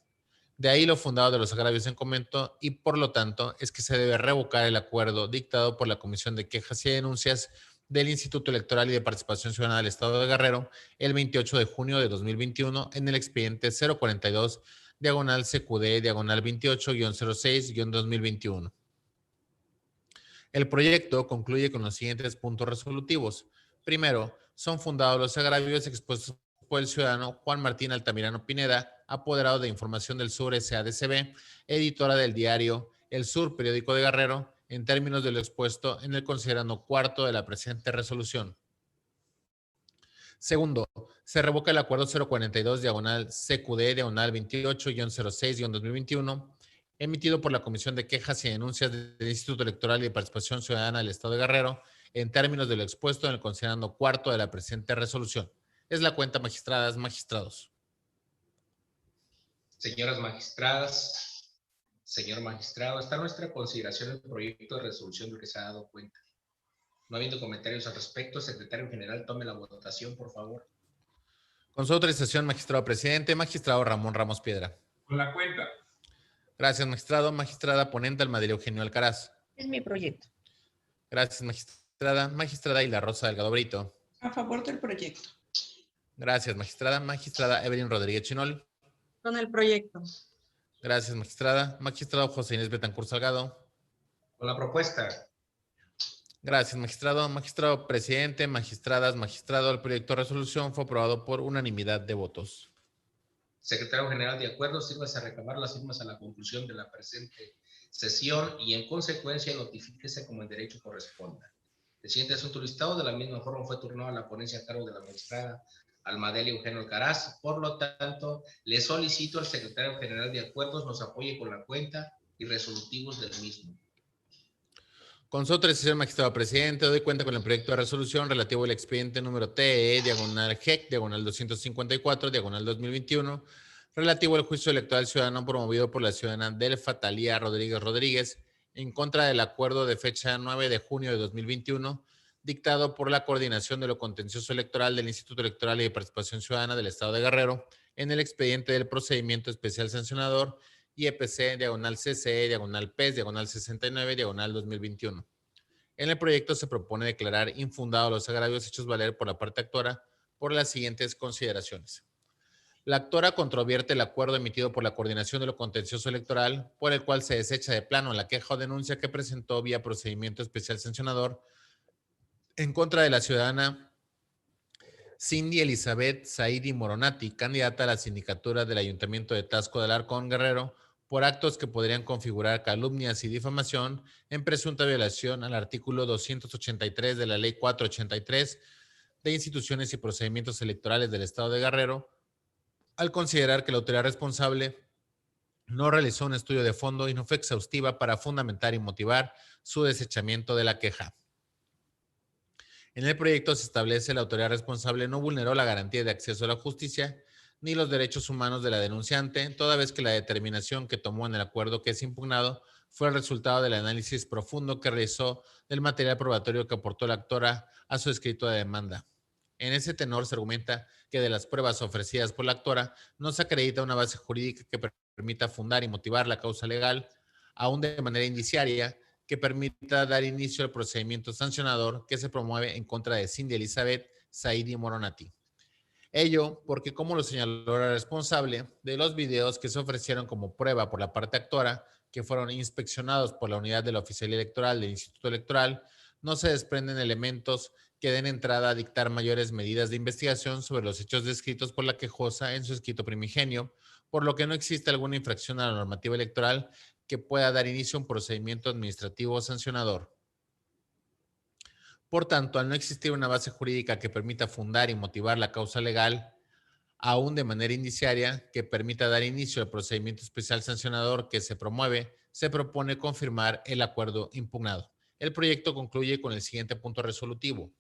Speaker 2: De ahí lo fundado de los agravios en comento y, por lo tanto, es que se debe revocar el acuerdo dictado por la Comisión de Quejas y Denuncias del Instituto Electoral y de Participación Ciudadana del Estado de Guerrero el 28 de junio de 2021 en el expediente 042, diagonal CQD, diagonal 28-06-2021. El proyecto concluye con los siguientes puntos resolutivos. Primero, son fundados los agravios expuestos por el ciudadano Juan Martín Altamirano Pineda, apoderado de Información del Sur SADCB, editora del diario El Sur, periódico de Guerrero, en términos de lo expuesto en el considerando cuarto de la presente resolución. Segundo, se revoca el acuerdo 042, diagonal CQD, diagonal 28-06-2021, emitido por la Comisión de Quejas y Denuncias del Instituto Electoral y de Participación Ciudadana del Estado de Guerrero, en términos de lo expuesto en el considerando cuarto de la presente resolución. Es la cuenta, magistradas, magistrados.
Speaker 1: Señoras magistradas, señor magistrado, está a nuestra consideración el proyecto de resolución del que se ha dado cuenta. No habiendo comentarios al respecto, secretario general, tome la votación, por favor.
Speaker 2: Con su autorización, magistrado presidente, magistrado Ramón Ramos Piedra.
Speaker 3: Con la cuenta.
Speaker 2: Gracias, magistrado. Magistrada ponente, Almadelia Eugenio Alcaraz.
Speaker 4: Es mi proyecto.
Speaker 2: Gracias, magistrada. Magistrada Isla Rosa Delgado Brito.
Speaker 4: A favor del proyecto.
Speaker 2: Gracias, magistrada. Magistrada Evelyn Rodríguez Chinol.
Speaker 4: Con el proyecto.
Speaker 2: Gracias, magistrada. Magistrado José Inés Betancourt Salgado.
Speaker 1: Con la propuesta.
Speaker 2: Gracias, magistrado. Magistrado presidente, magistradas, magistrado. El proyecto de resolución fue aprobado por unanimidad de votos.
Speaker 1: Secretario general, de acuerdo, sírvase a reclamar las firmas a la conclusión de la presente sesión y, en consecuencia, notifíquese como en derecho corresponda. El siguiente asunto listado de la misma forma fue turnado a la ponencia a cargo de la magistrada Almadelia Eugenio Alcaraz. Por lo tanto, le solicito al secretario general de acuerdos nos apoye con la cuenta y resolutivos del mismo.
Speaker 2: Con su autorización, magistrado presidente, doy cuenta con el proyecto de resolución relativo al expediente número TE, diagonal GEC, diagonal 254, diagonal 2021, relativo al juicio electoral ciudadano promovido por la ciudadana Delfa Talía Rodríguez Rodríguez en contra del acuerdo de fecha 9 de junio de 2021, dictado por la Coordinación de lo Contencioso Electoral del Instituto Electoral y de Participación Ciudadana del Estado de Guerrero en el expediente del Procedimiento Especial Sancionador IEPC, diagonal CCE, diagonal PES, diagonal 69, diagonal 2021. En el proyecto se propone declarar infundados los agravios hechos valer por la parte actora por las siguientes consideraciones. La actora controvierte el acuerdo emitido por la Coordinación de lo Contencioso Electoral, por el cual se desecha de plano la queja o denuncia que presentó vía procedimiento especial sancionador en contra de la ciudadana Cindy Elizabeth Saidi Moronati, candidata a la sindicatura del Ayuntamiento de Taxco de Alarcón, Guerrero, por actos que podrían configurar calumnias y difamación en presunta violación al artículo 283 de la Ley 483 de Instituciones y Procedimientos Electorales del Estado de Guerrero, al considerar que la autoridad responsable no realizó un estudio de fondo y no fue exhaustiva para fundamentar y motivar su desechamiento de la queja. En el proyecto se establece la autoridad responsable no vulneró la garantía de acceso a la justicia ni los derechos humanos de la denunciante, toda vez que la determinación que tomó en el acuerdo que es impugnado fue el resultado del análisis profundo que realizó del material probatorio que aportó la actora a su escrito de demanda. En ese tenor se argumenta que de las pruebas ofrecidas por la actora no se acredita una base jurídica que permita fundar y motivar la causa legal aún de manera indiciaria, que permita dar inicio al procedimiento sancionador que se promueve en contra de Cindy Elizabeth Saidi Moronati. Ello porque, como lo señaló la responsable, de los videos que se ofrecieron como prueba por la parte actora, que fueron inspeccionados por la unidad de la Oficialía Electoral del Instituto Electoral, no se desprenden elementos que den entrada a dictar mayores medidas de investigación sobre los hechos descritos por la quejosa en su escrito primigenio, por lo que no existe alguna infracción a la normativa electoral que pueda dar inicio a un procedimiento administrativo sancionador. Por tanto, al no existir una base jurídica que permita fundar y motivar la causa legal, aún de manera indiciaria, que permita dar inicio al procedimiento especial sancionador que se promueve, se propone confirmar el acuerdo impugnado. El proyecto concluye con el siguiente punto resolutivo.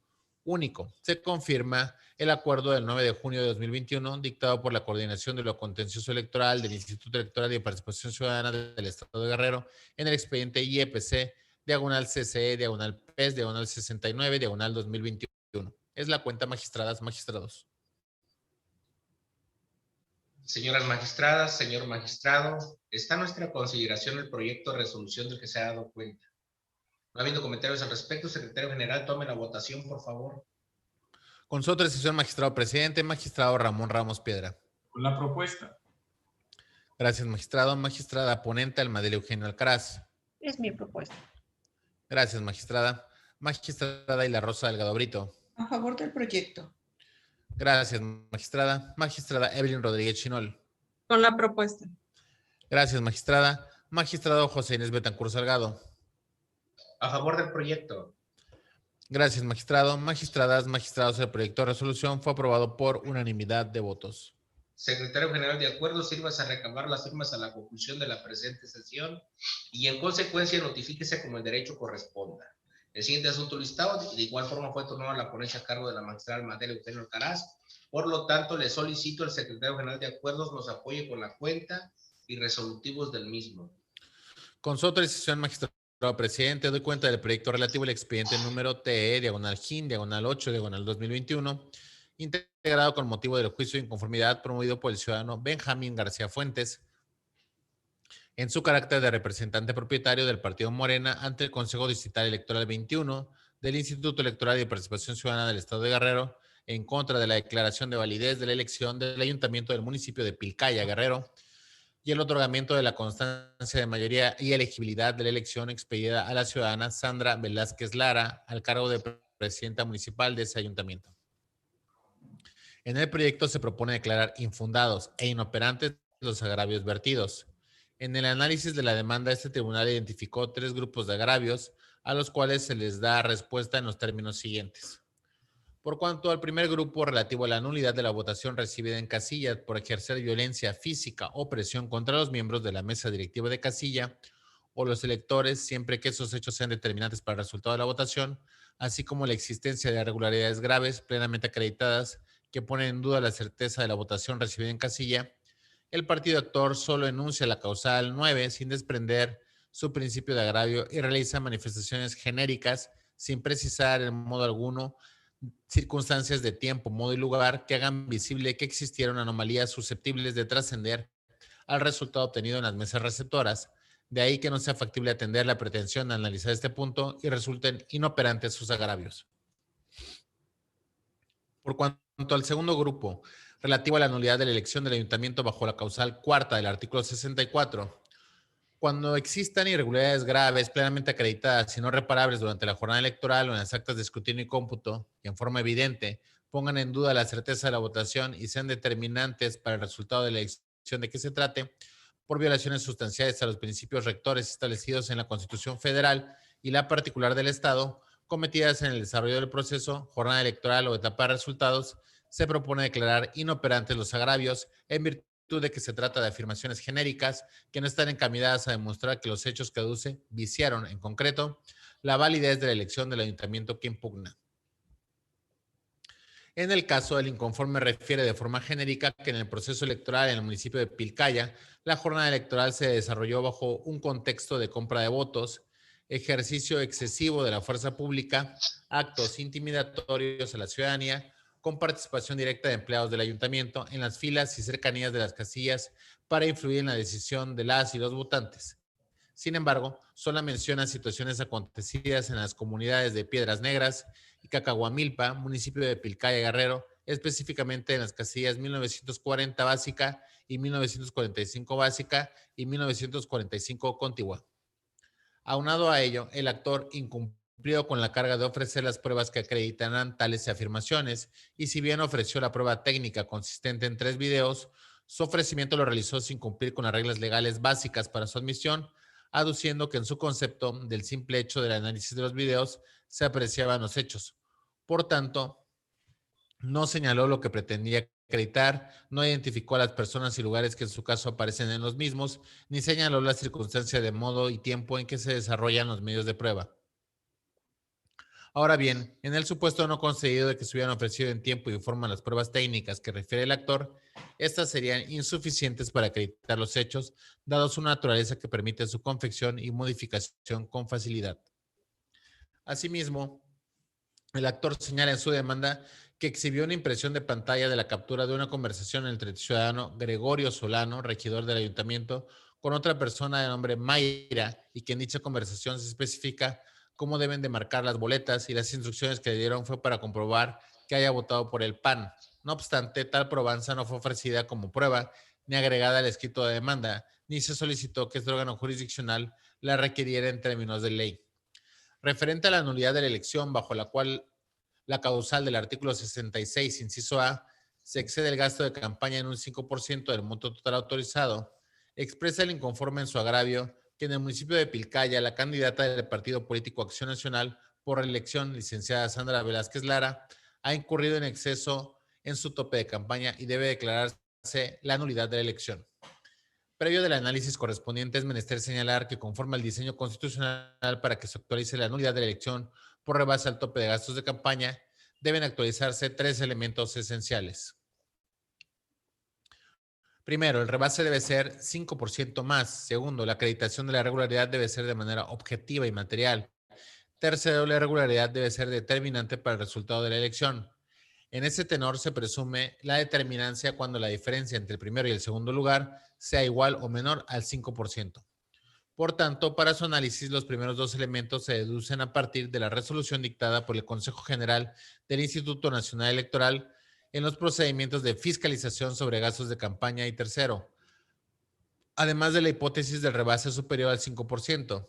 Speaker 2: Único, se confirma el acuerdo del 9 de junio de 2021 dictado por la Coordinación de lo Contencioso Electoral del Instituto Electoral y de Participación Ciudadana del Estado de Guerrero en el expediente IEPC, diagonal CCE, diagonal PES, diagonal 69, diagonal 2021. Es la cuenta, magistradas, magistrados.
Speaker 1: Señoras magistradas, señor magistrado, está a nuestra consideración el proyecto de resolución del que se ha dado cuenta. No habiendo comentarios al respecto, secretario general, tome la votación, por favor.
Speaker 2: Con su autorización, magistrado presidente, magistrado Ramón Ramos Piedra.
Speaker 3: Con la propuesta.
Speaker 2: Gracias, magistrado. Magistrada ponente, Almadel Eugenio Alcaraz.
Speaker 4: Es mi propuesta.
Speaker 2: Gracias, magistrada. Magistrada Isla Rosa Delgado Brito.
Speaker 4: A favor del proyecto.
Speaker 2: Gracias, magistrada. Magistrada Evelyn Rodríguez Chinol.
Speaker 4: Con la propuesta.
Speaker 2: Gracias, magistrada. Magistrado José Inés Betancur Salgado.
Speaker 1: A favor del proyecto.
Speaker 2: Gracias, magistrado. Magistradas, magistrados, el proyecto de resolución fue aprobado por unanimidad de votos.
Speaker 1: Secretario general, de acuerdo, sírvase a recabar las firmas a la conclusión de la presente sesión y en consecuencia notifíquese como el derecho corresponda. El siguiente asunto listado, de igual forma, fue turnado a la ponencia a cargo de la magistrada Almadel Eugenio Alcaraz. Por lo tanto, le solicito al secretario general de acuerdos nos apoye con la cuenta y resolutivos del mismo.
Speaker 2: Con su autorización, magistrado presidente, doy cuenta del proyecto relativo al expediente número TE, diagonal GIN, diagonal 8, diagonal 2021, integrado con motivo del juicio de inconformidad promovido por el ciudadano Benjamín García Fuentes, en su carácter de representante propietario del partido Morena ante el Consejo Distrital Electoral 21 del Instituto Electoral y de Participación Ciudadana del Estado de Guerrero, en contra de la declaración de validez de la elección del Ayuntamiento del municipio de Pilcaya, Guerrero, y el otorgamiento de la constancia de mayoría y elegibilidad de la elección expedida a la ciudadana Sandra Velázquez Lara al cargo de presidenta municipal de ese ayuntamiento. En el proyecto se propone declarar infundados e inoperantes los agravios vertidos. En el análisis de la demanda, este tribunal identificó 3 grupos de agravios a los cuales se les da respuesta en los términos siguientes. Por cuanto al primer grupo relativo a la nulidad de la votación recibida en casilla por ejercer violencia física o presión contra los miembros de la mesa directiva de casilla o los electores, siempre que esos hechos sean determinantes para el resultado de la votación, así como la existencia de irregularidades graves plenamente acreditadas que ponen en duda la certeza de la votación recibida en casilla, el partido actor solo enuncia la causal 9 sin desprender su principio de agravio y realiza manifestaciones genéricas sin precisar en modo alguno circunstancias de tiempo, modo y lugar que hagan visible que existieron anomalías susceptibles de trascender al resultado obtenido en las mesas receptoras. De ahí que no sea factible atender la pretensión de analizar este punto y resulten inoperantes sus agravios. Por cuanto al segundo grupo, relativo a la nulidad de la elección del ayuntamiento bajo la causal 4ª del artículo 64, cuando existan irregularidades graves, plenamente acreditadas y no reparables durante la jornada electoral o en las actas de escrutinio y cómputo, que en forma evidente pongan en duda la certeza de la votación y sean determinantes para el resultado de la elección de que se trate, por violaciones sustanciales a los principios rectores establecidos en la Constitución Federal y la particular del Estado, cometidas en el desarrollo del proceso, jornada electoral o etapa de resultados, se propone declarar inoperantes los agravios en virtud de que se trata de afirmaciones genéricas que no están encaminadas a demostrar que los hechos que aduce viciaron, en concreto, la validez de la elección del ayuntamiento que impugna. En el caso, el inconforme refiere de forma genérica que en el proceso electoral en el municipio de Pilcaya, la jornada electoral se desarrolló bajo un contexto de compra de votos, ejercicio excesivo de la fuerza pública, actos intimidatorios a la ciudadanía, con participación directa de empleados del ayuntamiento en las filas y cercanías de las casillas para influir en la decisión de las y los votantes. Sin embargo, solo menciona situaciones acontecidas en las comunidades de Piedras Negras y Cacahuamilpa, municipio de Pilcaya Guerrero, específicamente en las casillas 1940 básica y 1945 básica y 1945 contigua. Aunado a ello, el actor incumplió con la carga de ofrecer las pruebas que acreditarán tales afirmaciones y si bien ofreció la prueba técnica consistente en 3 videos, su ofrecimiento lo realizó sin cumplir con las reglas legales básicas para su admisión, aduciendo que en su concepto del simple hecho del análisis de los videos se apreciaban los hechos. Por tanto, no señaló lo que pretendía acreditar, no identificó a las personas y lugares que en su caso aparecen en los mismos, ni señaló la circunstancia de modo y tiempo en que se desarrollan los medios de prueba. Ahora bien, en el supuesto no concedido de que se hubieran ofrecido en tiempo y forma las pruebas técnicas que refiere el actor, estas serían insuficientes para acreditar los hechos, dado su naturaleza que permite su confección y modificación con facilidad. Asimismo, el actor señala en su demanda que exhibió una impresión de pantalla de la captura de una conversación entre el ciudadano Gregorio Solano, regidor del ayuntamiento, con otra persona de nombre Mayra, y que en dicha conversación se especifica cómo deben de marcar las boletas y las instrucciones que le dieron fue para comprobar que haya votado por el PAN. No obstante, tal probanza no fue ofrecida como prueba ni agregada al escrito de demanda, ni se solicitó que este órgano jurisdiccional la requiriera en términos de ley. Referente a la nulidad de la elección bajo la cual la causal del artículo 66, inciso A, se excede el gasto de campaña en un 5% del monto total autorizado, expresa el inconforme en su agravio que en el municipio de Pilcaya, la candidata del partido político Acción Nacional por reelección, licenciada Sandra Velázquez Lara, ha incurrido en exceso en su tope de campaña y debe declararse la nulidad de la elección. Previo del análisis correspondiente, es menester señalar que conforme al diseño constitucional para que se actualice la nulidad de la elección por rebase al tope de gastos de campaña, deben actualizarse 3 elementos esenciales. Primero, el rebase debe ser 5% más. Segundo, la acreditación de la regularidad debe ser de manera objetiva y material. Tercero, la irregularidad debe ser determinante para el resultado de la elección. En ese tenor se presume la determinancia cuando la diferencia entre el primero y el segundo lugar sea igual o menor al 5%. Por tanto, para su análisis, los primeros 2 elementos se deducen a partir de la resolución dictada por el Consejo General del Instituto Nacional Electoral en los procedimientos de fiscalización sobre gastos de campaña y tercero, además de la hipótesis del rebase superior al 5%.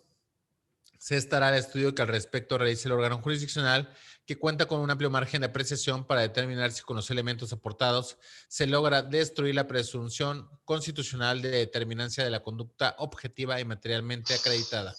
Speaker 2: Se estará el estudio que al respecto realice el órgano jurisdiccional, que cuenta con un amplio margen de apreciación para determinar si con los elementos aportados se logra destruir la presunción constitucional de determinancia de la conducta objetiva y materialmente acreditada.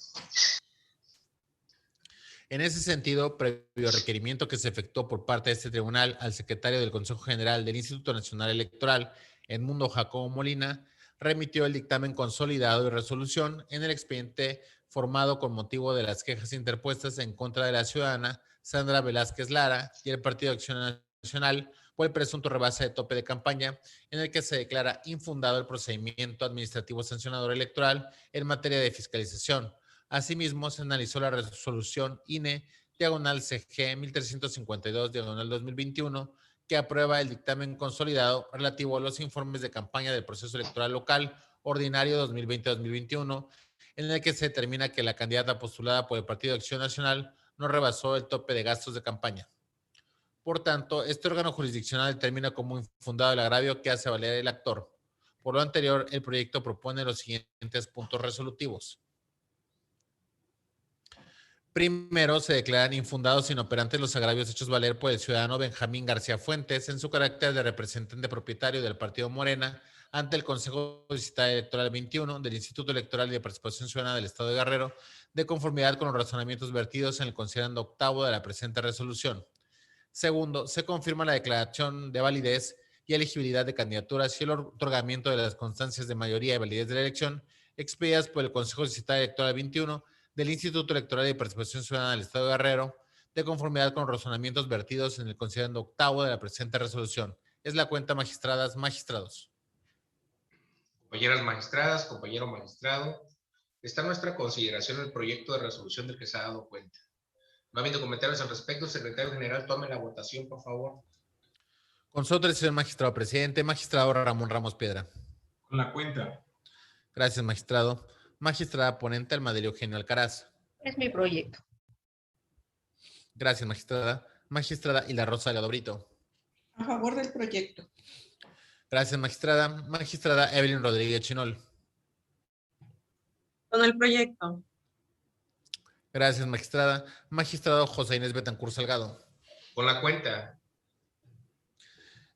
Speaker 2: En ese sentido, previo requerimiento que se efectuó por parte de este tribunal al secretario del Consejo General del Instituto Nacional Electoral, Edmundo Jacobo Molina, remitió el dictamen consolidado y resolución en el expediente formado con motivo de las quejas interpuestas en contra de la ciudadana Sandra Velázquez Lara y el Partido de Acción Nacional por el presunto rebase de tope de campaña, en el que se declara infundado el procedimiento administrativo sancionador electoral en materia de fiscalización. Asimismo, se analizó la resolución INE diagonal CG 1352 diagonal 2021 que aprueba el dictamen consolidado relativo a los informes de campaña del proceso electoral local ordinario 2020-2021, en el que se determina que la candidata postulada por el Partido de Acción Nacional no rebasó el tope de gastos de campaña. Por tanto, este órgano jurisdiccional determina como infundado el agravio que hace valer el actor. Por lo anterior, el proyecto propone los siguientes puntos resolutivos. Primero, se declaran infundados e inoperantes los agravios hechos valer por el ciudadano Benjamín García Fuentes en su carácter de representante propietario del Partido Morena ante el Consejo Distrital Electoral 21 del Instituto Electoral y de Participación Ciudadana del Estado de Guerrero, de conformidad con los razonamientos vertidos en el considerando octavo de la presente resolución. Segundo, se confirma la declaración de validez y elegibilidad de candidaturas y el otorgamiento de las constancias de mayoría y validez de la elección expedidas por el Consejo Distrital Electoral 21 del Instituto Electoral y de Participación Ciudadana del Estado de Guerrero, de conformidad con los razonamientos vertidos en el considerando octavo de la presente resolución. Es la cuenta, magistradas, magistrados.
Speaker 1: Compañeras magistradas, compañero magistrado, está en nuestra consideración el proyecto de resolución del que se ha dado cuenta. No habiendo comentarios al respecto, secretario general, tome la votación, por favor.
Speaker 2: Con su autorización, magistrado presidente, magistrado Ramón Ramos Piedra.
Speaker 3: Con la cuenta.
Speaker 2: Gracias, magistrado. Magistrada ponente Almadelio Eugenio Alcaraz.
Speaker 4: Es mi proyecto.
Speaker 2: Gracias, magistrada. Magistrada Hilda Rosa Delgado Brito.
Speaker 4: A favor del proyecto.
Speaker 2: Gracias, magistrada. Magistrada Evelyn Rodríguez Chinol.
Speaker 4: Con el proyecto.
Speaker 2: Gracias, magistrada. Magistrado José Inés Betancur Salgado.
Speaker 1: Con la cuenta.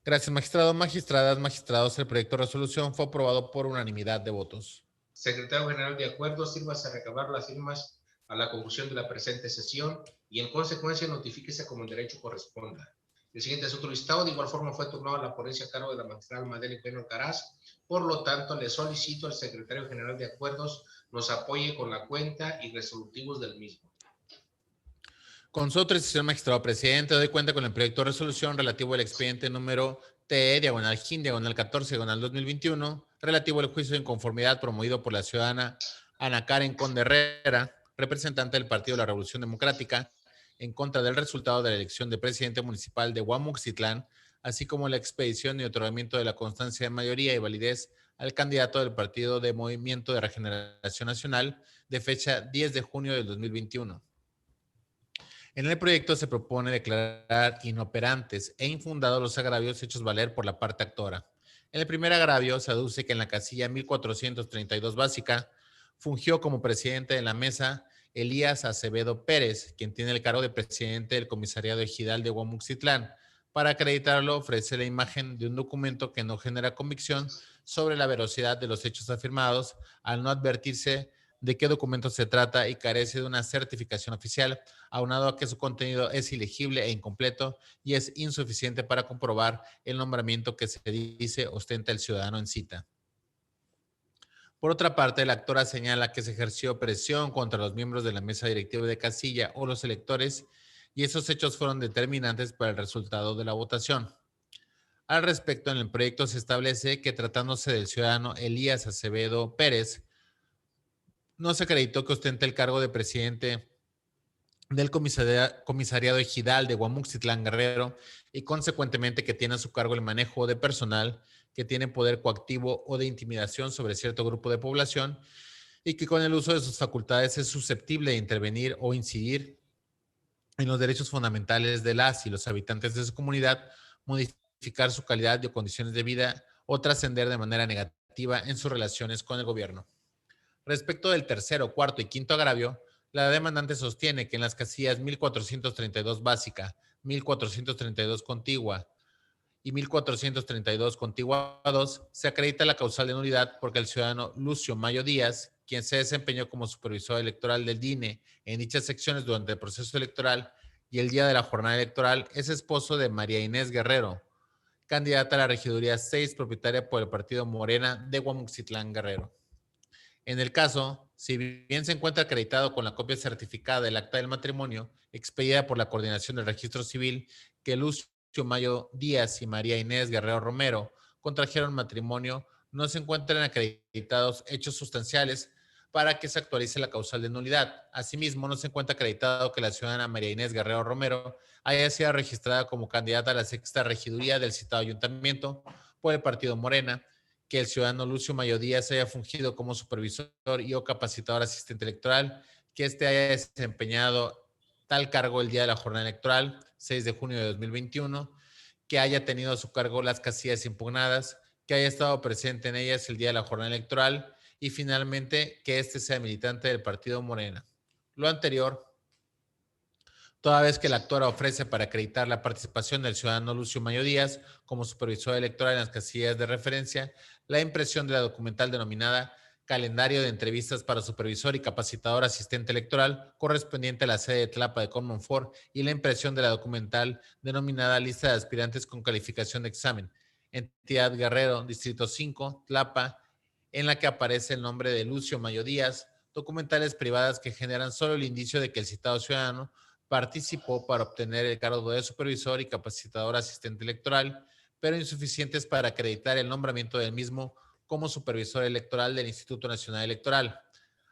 Speaker 2: Gracias, magistrado. Magistradas, magistrados, el proyecto de resolución fue aprobado por unanimidad de votos.
Speaker 1: Secretario General, de acuerdo, sírvase a recabar las firmas a la conclusión de la presente sesión y en consecuencia notifíquese como en derecho corresponda. El siguiente asunto listado de igual forma fue turnado a la ponencia a cargo de la magistrada Almadelio Eugenio Alcaraz. Por lo tanto, le solicito al Secretario General de Acuerdos nos apoye con la cuenta y resolutivos del mismo.
Speaker 2: Con su autorización, magistrado presidente, doy cuenta con el proyecto de resolución relativo al expediente número TE/GIN/14/2021, relativo al juicio de inconformidad promovido por la ciudadana Ana Karen Conde Herrera, representante del Partido de la Revolución Democrática, en contra del resultado de la elección de presidente municipal de Guamuxitlán, así como la expedición y otorgamiento de la constancia de mayoría y validez al candidato del Partido de Movimiento de Regeneración Nacional de fecha 10 de junio del 2021. En el proyecto se propone declarar inoperantes e infundados los agravios hechos valer por la parte actora. En el primer agravio se aduce que en la casilla 1432 básica fungió como presidente de la mesa Elías Acevedo Pérez, quien tiene el cargo de presidente del Comisariado Ejidal de Guamuxitlán. Para acreditarlo, ofrece la imagen de un documento que no genera convicción sobre la veracidad de los hechos afirmados, al no advertirse de qué documento se trata y carece de una certificación oficial, aunado a que su contenido es ilegible e incompleto y es insuficiente para comprobar el nombramiento que se dice ostenta el ciudadano en cita. Por otra parte, la actora señala que se ejerció presión contra los miembros de la mesa directiva de casilla o los electores y esos hechos fueron determinantes para el resultado de la votación. Al respecto, en el proyecto se establece que tratándose del ciudadano Elías Acevedo Pérez, no se acreditó que ostente el cargo de presidente del Comisariado Ejidal de Guamuxitlán Guerrero y consecuentemente que tiene a su cargo el manejo de personal que tiene poder coactivo o de intimidación sobre cierto grupo de población y que con el uso de sus facultades es susceptible de intervenir o incidir en los derechos fundamentales de las y los habitantes de su comunidad, modificar su calidad y condiciones de vida o trascender de manera negativa en sus relaciones con el gobierno. Respecto del tercero, cuarto y quinto agravio, la demandante sostiene que en las casillas 1432 básica, 1432 contigua y 1432 contigua 2 se acredita la causal de nulidad porque el ciudadano Lucio Mayo Díaz, quien se desempeñó como supervisor electoral del DINE en dichas secciones durante el proceso electoral y el día de la jornada electoral, es esposo de María Inés Guerrero, candidata a la regiduría 6, propietaria por el partido Morena de Guamuxitlán Guerrero. En el caso, si bien se encuentra acreditado con la copia certificada del acta del matrimonio, expedida por la Coordinación del Registro Civil, que Lucio Mayo Díaz y María Inés Guerrero Romero contrajeron matrimonio, no se encuentran acreditados hechos sustanciales para que se actualice la causal de nulidad. Asimismo, no se encuentra acreditado que la ciudadana María Inés Guerrero Romero haya sido registrada como candidata a la sexta regiduría del citado ayuntamiento por el partido Morena, que el ciudadano Lucio Mayo Díaz haya fungido como supervisor y o capacitador asistente electoral, que éste haya desempeñado tal cargo el día de la jornada electoral, 6 de junio de 2021, que haya tenido a su cargo las casillas impugnadas, que haya estado presente en ellas el día de la jornada electoral y finalmente que éste sea militante del partido Morena. Lo anterior, toda vez que la actora ofrece para acreditar la participación del ciudadano Lucio Mayo Díaz como supervisor electoral en las casillas de referencia, la impresión de la documental denominada Calendario de entrevistas para supervisor y capacitador asistente electoral correspondiente a la sede de Tlapa de Comonfort y la impresión de la documental denominada Lista de aspirantes con calificación de examen, entidad Guerrero, Distrito 5, Tlapa, en la que aparece el nombre de Lucio Mayo Díaz, documentales privadas que generan solo el indicio de que el citado ciudadano participó para obtener el cargo de supervisor y capacitador asistente electoral, pero insuficientes para acreditar el nombramiento del mismo como supervisor electoral del Instituto Nacional Electoral.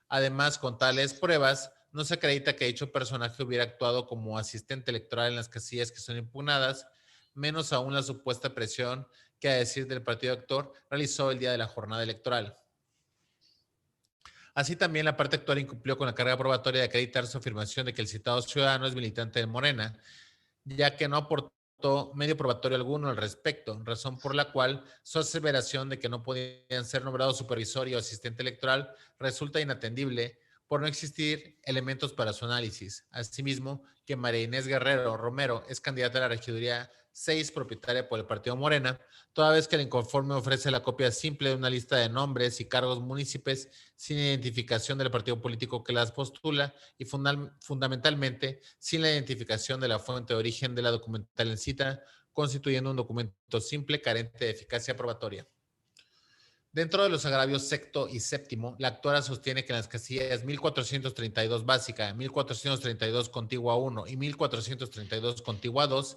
Speaker 2: Además, con tales pruebas, no se acredita que dicho personaje hubiera actuado como asistente electoral en las casillas que son impugnadas, menos aún la supuesta presión que, a decir del partido actor, realizó el día de la jornada electoral. Así también la parte actual incumplió con la carga probatoria de acreditar su afirmación de que el citado ciudadano es militante de Morena, ya que no aportó medio probatorio alguno al respecto, razón por la cual su aseveración de que no podían ser nombrados supervisor y o asistente electoral resulta inatendible por no existir elementos para su análisis. Asimismo, que María Inés Guerrero Romero es candidata a la regiduría 6, propietaria por el partido Morena, toda vez que el inconforme ofrece la copia simple de una lista de nombres y cargos municipios sin identificación del partido político que las postula y fundamentalmente sin la identificación de la fuente de origen de la documental en cita, constituyendo un documento simple carente de eficacia probatoria. Dentro de los agravios sexto y séptimo, la actora sostiene que en las casillas 1432 básica, 1432 contigua 1 y 1432 contigua 2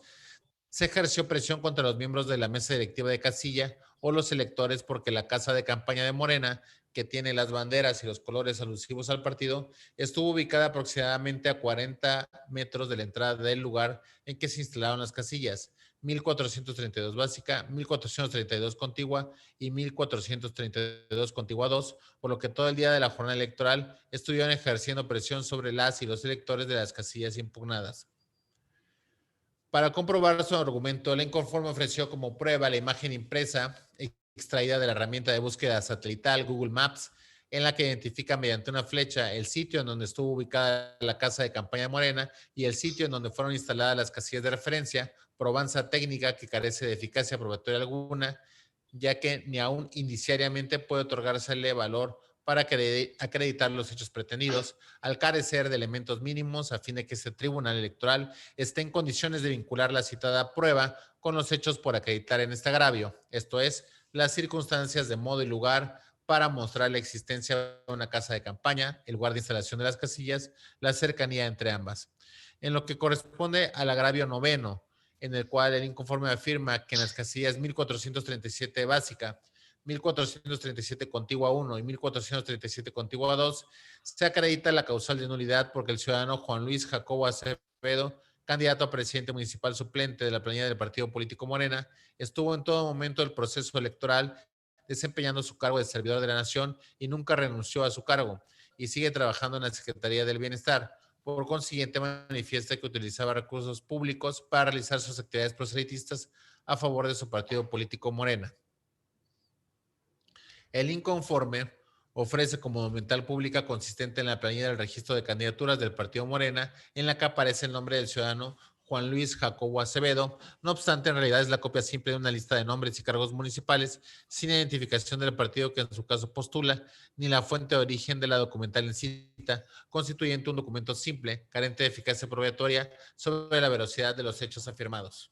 Speaker 2: se ejerció presión contra los miembros de la mesa directiva de casilla o los electores porque la casa de campaña de Morena, que tiene las banderas y los colores alusivos al partido, estuvo ubicada aproximadamente a 40 metros de la entrada del lugar en que se instalaron las casillas, 1432 básica, 1432 contigua y 1432 contigua 2, por lo que todo el día de la jornada electoral estuvieron ejerciendo presión sobre las y los electores de las casillas impugnadas. Para comprobar su argumento, la inconforme ofreció como prueba la imagen impresa extraída de la herramienta de búsqueda satelital Google Maps, en la que identifica mediante una flecha el sitio en donde estuvo ubicada la casa de campaña Morena y el sitio en donde fueron instaladas las casillas de referencia, probanza técnica que carece de eficacia probatoria alguna, ya que ni aún indiciariamente puede otorgársele valor para acreditar los hechos pretendidos, al carecer de elementos mínimos a fin de que este tribunal electoral esté en condiciones de vincular la citada prueba con los hechos por acreditar en este agravio, esto es, las circunstancias de modo y lugar para mostrar la existencia de una casa de campaña, el lugar de instalación de las casillas, la cercanía entre ambas. En lo que corresponde al agravio noveno, en el cual el inconforme afirma que en las casillas 1437 básica, 1437 contigua 1 y 1437 contigua 2, se acredita la causal de nulidad porque el ciudadano Juan Luis Jacobo Acevedo, candidato a presidente municipal suplente de la planilla del partido político Morena, estuvo en todo momento del proceso electoral desempeñando su cargo de servidor de la nación y nunca renunció a su cargo y sigue trabajando en la Secretaría del Bienestar. Por consiguiente, manifiesta que utilizaba recursos públicos para realizar sus actividades proselitistas a favor de su partido político Morena. El inconforme ofrece como documental pública consistente en la planilla del registro de candidaturas del partido Morena, en la que aparece el nombre del ciudadano Juan Luis Jacobo Acevedo. No obstante, en realidad es la copia simple de una lista de nombres y cargos municipales sin identificación del partido que en su caso postula, ni la fuente de origen de la documental en cita, constituyente un documento simple, carente de eficacia probatoria sobre la veracidad de los hechos afirmados.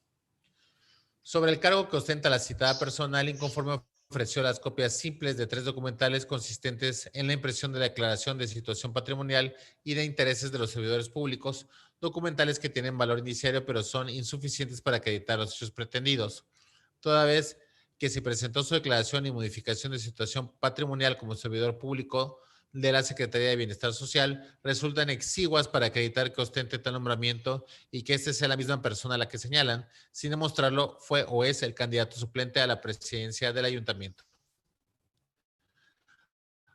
Speaker 2: Sobre el cargo que ostenta la citada persona, el inconforme ofreció las copias simples de 3 documentales consistentes en la impresión de la declaración de situación patrimonial y de intereses de los servidores públicos, documentales que tienen valor indiciario pero son insuficientes para acreditar los hechos pretendidos, toda vez que se presentó su declaración y modificación de situación patrimonial como servidor público de la Secretaría de Bienestar Social resultan exiguas para acreditar que ostente tal nombramiento y que éste sea la misma persona a la que señalan, sin demostrarlo fue o es el candidato suplente a la presidencia del ayuntamiento.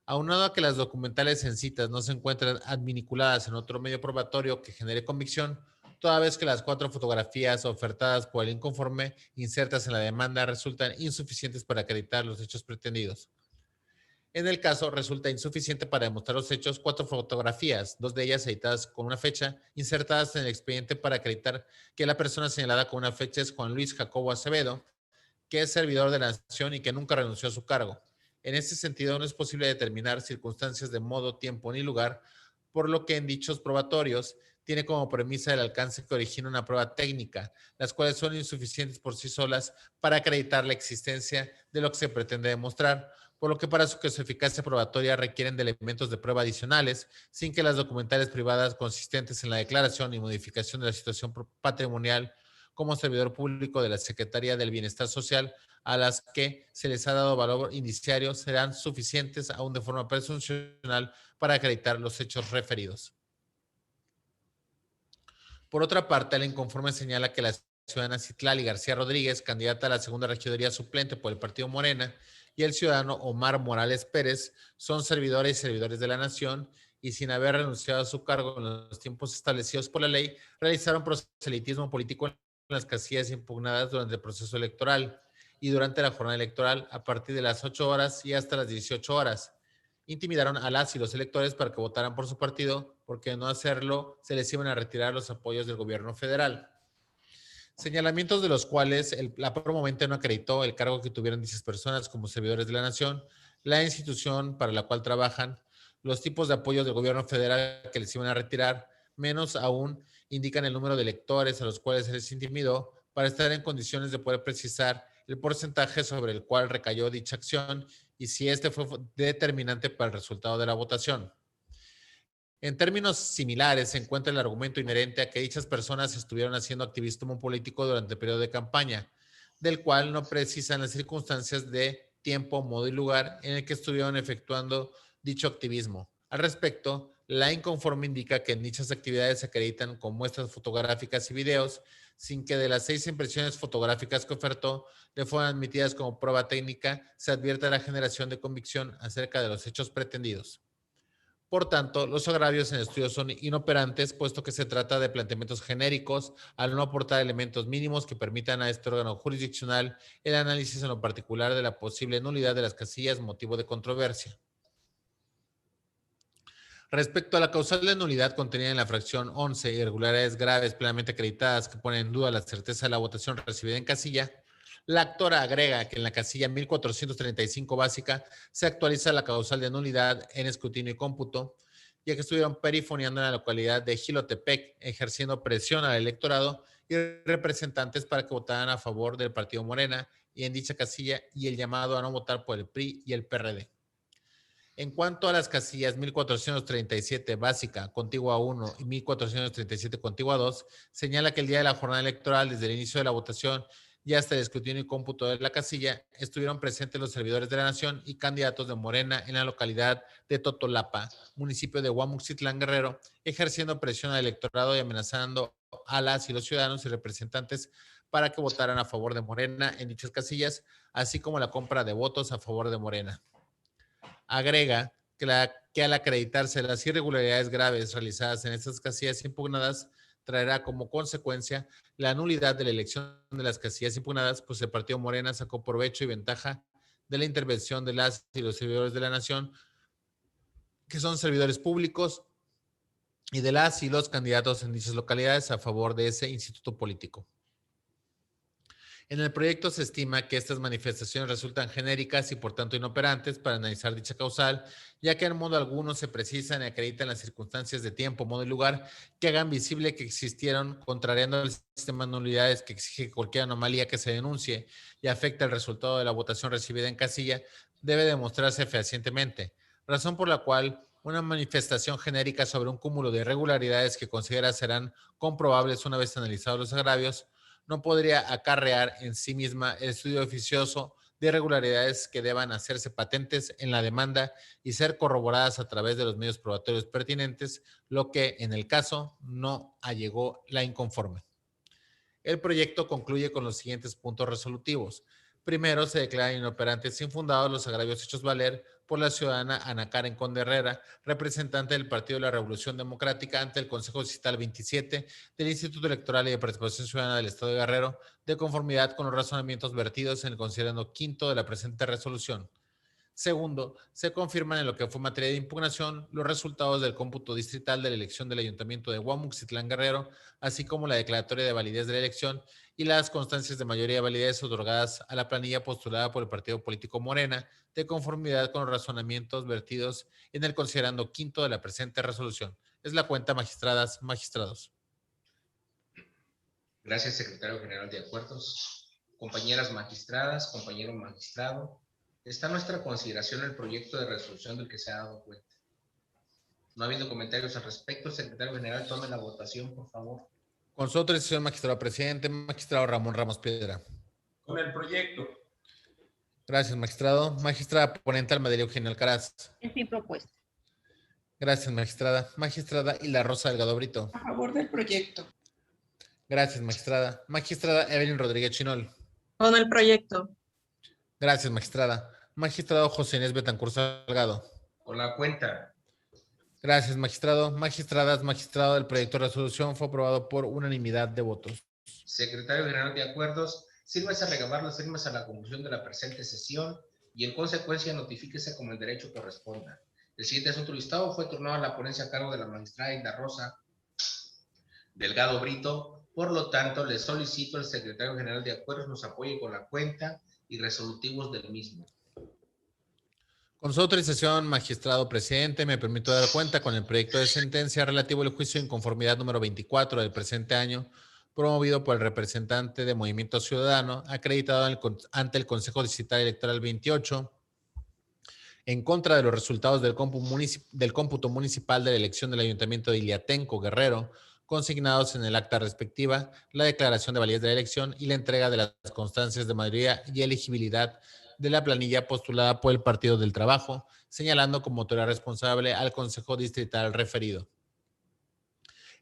Speaker 2: Aunado a que las documentales en citas no se encuentran adminiculadas en otro medio probatorio que genere convicción, toda vez que las 4 fotografías ofertadas por el inconforme insertas en la demanda resultan insuficientes para acreditar los hechos pretendidos. En el caso, resulta insuficiente para demostrar los hechos 4 fotografías, 2 de ellas editadas con una fecha, insertadas en el expediente para acreditar que la persona señalada con una fecha es Juan Luis Jacobo Acevedo, que es servidor de la nación y que nunca renunció a su cargo. En este sentido, no es posible determinar circunstancias de modo, tiempo ni lugar, por lo que en dichos probatorios tiene como premisa el alcance que origina una prueba técnica, las cuales son insuficientes por sí solas para acreditar la existencia de lo que se pretende demostrar, por lo que para su eficacia probatoria requieren de elementos de prueba adicionales, sin que las documentales privadas consistentes en la declaración y modificación de la situación patrimonial como servidor público de la Secretaría del Bienestar Social, a las que se les ha dado valor indiciario, serán suficientes aún de forma presuncional para acreditar los hechos referidos. Por otra parte, el inconforme señala que la ciudadana Citlali García Rodríguez, candidata a la segunda regiduría suplente por el partido Morena, y el ciudadano Omar Morales Pérez son servidores y servidores de la Nación y sin haber renunciado a su cargo en los tiempos establecidos por la ley, realizaron proselitismo político en las casillas impugnadas durante el proceso electoral y durante la jornada electoral a partir de las 8 horas y hasta las 18 horas. Intimidaron a las y los electores para que votaran por su partido, porque de no hacerlo se les iban a retirar los apoyos del gobierno federal. Señalamientos de los cuales la promovente no acreditó el cargo que tuvieron dichas personas como servidores de la Nación, la institución para la cual trabajan, los tipos de apoyo del gobierno federal que les iban a retirar, menos aún indican el número de electores a los cuales se les intimidó para estar en condiciones de poder precisar el porcentaje sobre el cual recayó dicha acción y si este fue determinante para el resultado de la votación. En términos similares, se encuentra el argumento inherente a que dichas personas estuvieron haciendo activismo político durante el periodo de campaña, del cual no precisan las circunstancias de tiempo, modo y lugar en el que estuvieron efectuando dicho activismo. Al respecto, la inconforme indica que en dichas actividades se acreditan con muestras fotográficas y videos, sin que de las 6 impresiones fotográficas que ofertó le fueran admitidas como prueba técnica, se advierta la generación de convicción acerca de los hechos pretendidos. Por tanto, los agravios en el estudio son inoperantes, puesto que se trata de planteamientos genéricos al no aportar elementos mínimos que permitan a este órgano jurisdiccional el análisis en lo particular de la posible nulidad de las casillas motivo de controversia. Respecto a la causal de nulidad contenida en la fracción 11, irregularidades graves plenamente acreditadas que ponen en duda la certeza de la votación recibida en casilla, la actora agrega que en la casilla 1435 básica se actualiza la causal de nulidad en escrutinio y cómputo, ya que estuvieron perifoneando en la localidad de Jilotepec, ejerciendo presión al electorado y representantes para que votaran a favor del partido Morena y en dicha casilla y el llamado a no votar por el PRI y el PRD. En cuanto a las casillas 1437 básica, contigua 1 y 1437 contigua 2, señala que el día de la jornada electoral, desde el inicio de la votación y hasta el escrutinio y cómputo de la casilla, estuvieron presentes los servidores de la Nación y candidatos de Morena en la localidad de Totolapa, municipio de Guamuxitlán, Guerrero, ejerciendo presión al electorado y amenazando a las y los ciudadanos y representantes para que votaran a favor de Morena en dichas casillas, así como la compra de votos a favor de Morena. Agrega que al acreditarse las irregularidades graves realizadas en estas casillas impugnadas, traerá como consecuencia la nulidad de la elección de las casillas impugnadas, pues el partido Morena sacó provecho y ventaja de la intervención de las y los servidores de la Nación, que son servidores públicos, y de las y los candidatos en dichas localidades a favor de ese instituto político. En el proyecto se estima que estas manifestaciones resultan genéricas y por tanto inoperantes para analizar dicha causal, ya que en modo alguno se precisan y acreditan las circunstancias de tiempo, modo y lugar que hagan visible que existieron, contrariando el sistema de nulidades que exige que cualquier anomalía que se denuncie y afecte el resultado de la votación recibida en casilla debe demostrarse fehacientemente, razón por la cual una manifestación genérica sobre un cúmulo de irregularidades que considera serán comprobables una vez analizados los agravios no podría acarrear en sí misma el estudio oficioso de irregularidades que deban hacerse patentes en la demanda y ser corroboradas a través de los medios probatorios pertinentes, lo que, en el caso, no allegó la inconforme. El proyecto concluye con los siguientes puntos resolutivos. Primero, se declaran inoperantes e infundados los agravios hechos valer por la ciudadana Ana Karen Conde Herrera, representante del Partido de la Revolución Democrática ante el Consejo Distrital 27 del Instituto Electoral y de Participación Ciudadana del Estado de Guerrero, de conformidad con los razonamientos vertidos en el considerando quinto de la presente resolución. Segundo, se confirman en lo que fue materia de impugnación los resultados del cómputo distrital de la elección del Ayuntamiento de Guamuxitlán, Guerrero, así como la declaratoria de validez de la elección y las constancias de mayoría de validez otorgadas a la planilla postulada por el partido político Morena, de conformidad con los razonamientos vertidos en el considerando quinto de la presente resolución. Es la cuenta, magistradas, magistrados.
Speaker 1: Gracias, secretario general de Acuerdos. Compañeras magistradas, compañero magistrado, está a nuestra consideración el proyecto de resolución del que se ha dado cuenta. No habiendo comentarios al respecto, secretario general, tome la votación, por favor.
Speaker 2: Con su autorización, magistrado presidente, magistrado Ramón Ramos Piedra.
Speaker 3: Con el proyecto.
Speaker 2: Gracias, magistrado. Magistrada ponente Almadelia Eugenio Alcaraz.
Speaker 4: Es mi propuesta.
Speaker 2: Gracias, magistrada. Magistrada Hilda Rosa Delgado Brito.
Speaker 4: A favor del proyecto.
Speaker 2: Gracias, magistrada. Magistrada Evelyn Rodríguez Chinol.
Speaker 4: Con el proyecto.
Speaker 2: Gracias, magistrada. Magistrado José Inés Betancur Salgado.
Speaker 1: Con la cuenta.
Speaker 2: Gracias, magistrado. Magistradas, magistrado, el proyecto de resolución fue aprobado por unanimidad de votos.
Speaker 1: Secretario General de Acuerdos, sírvase a recabar las firmas a la conclusión de la presente sesión y en consecuencia notifíquese como el derecho corresponda. El siguiente asunto listado fue turnado a la ponencia a cargo de la magistrada Hilda Rosa Delgado Brito. Por lo tanto, le solicito al Secretario General de Acuerdos nos apoye con la cuenta y resolutivos del mismo.
Speaker 2: Con su autorización, magistrado presidente, me permito dar cuenta con el proyecto de sentencia relativo al juicio de inconformidad número 24 del presente año, promovido por el representante de Movimiento Ciudadano, acreditado ante el Consejo Distrital Electoral 28, en contra de los resultados del cómputo municipal de la elección del Ayuntamiento de Iliatenco, Guerrero, consignados en el acta respectiva, la declaración de validez de la elección y la entrega de las constancias de mayoría y elegibilidad de la planilla postulada por el Partido del Trabajo, señalando como autoridad responsable al Consejo Distrital referido.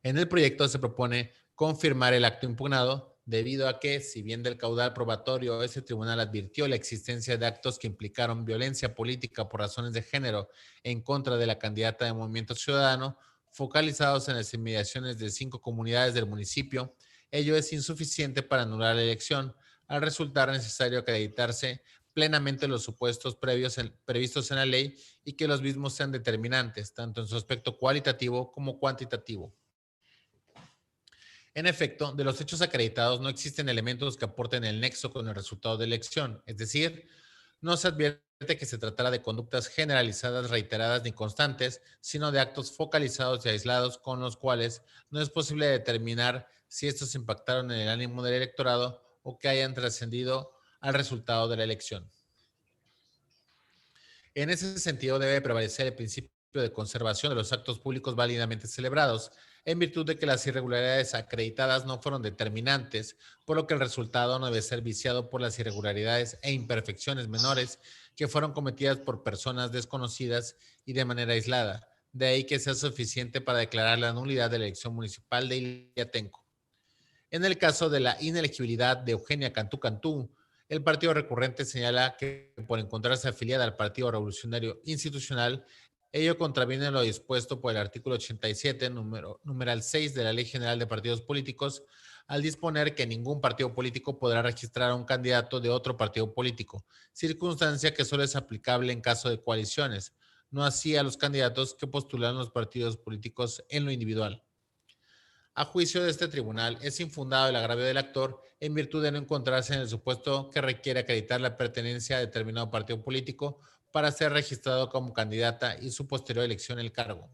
Speaker 2: En el proyecto se propone confirmar el acto impugnado, debido a que, si bien del caudal probatorio, ese tribunal advirtió la existencia de actos que implicaron violencia política por razones de género en contra de la candidata de Movimiento Ciudadano, focalizados en las inmediaciones de 5 comunidades del municipio, ello es insuficiente para anular la elección, al resultar necesario acreditarse plenamente los supuestos previstos en la ley y que los mismos sean determinantes, tanto en su aspecto cualitativo como cuantitativo. En efecto, de los hechos acreditados no existen elementos que aporten el nexo con el resultado de elección, es decir, no se advierte que se tratara de conductas generalizadas, reiteradas ni constantes, sino de actos focalizados y aislados con los cuales no es posible determinar si estos impactaron en el ánimo del electorado o que hayan trascendido al resultado de la elección. En ese sentido, debe prevalecer el principio de conservación de los actos públicos válidamente celebrados, en virtud de que las irregularidades acreditadas no fueron determinantes, por lo que el resultado no debe ser viciado por las irregularidades e imperfecciones menores que fueron cometidas por personas desconocidas y de manera aislada. De ahí que sea suficiente para declarar la nulidad de la elección municipal de Iliatenco. En el caso de la inelegibilidad de Eugenia Cantú Cantú, el partido recurrente señala que por encontrarse afiliada al Partido Revolucionario Institucional, ello contraviene lo dispuesto por el artículo 87, numeral 6 de la Ley General de Partidos Políticos, al disponer que ningún partido político podrá registrar a un candidato de otro partido político, circunstancia que solo es aplicable en caso de coaliciones, no así a los candidatos que postulan los partidos políticos en lo individual. A juicio de este tribunal, es infundado el agravio del actor en virtud de no encontrarse en el supuesto que requiere acreditar la pertenencia a determinado partido político para ser registrado como candidata y su posterior elección en el cargo.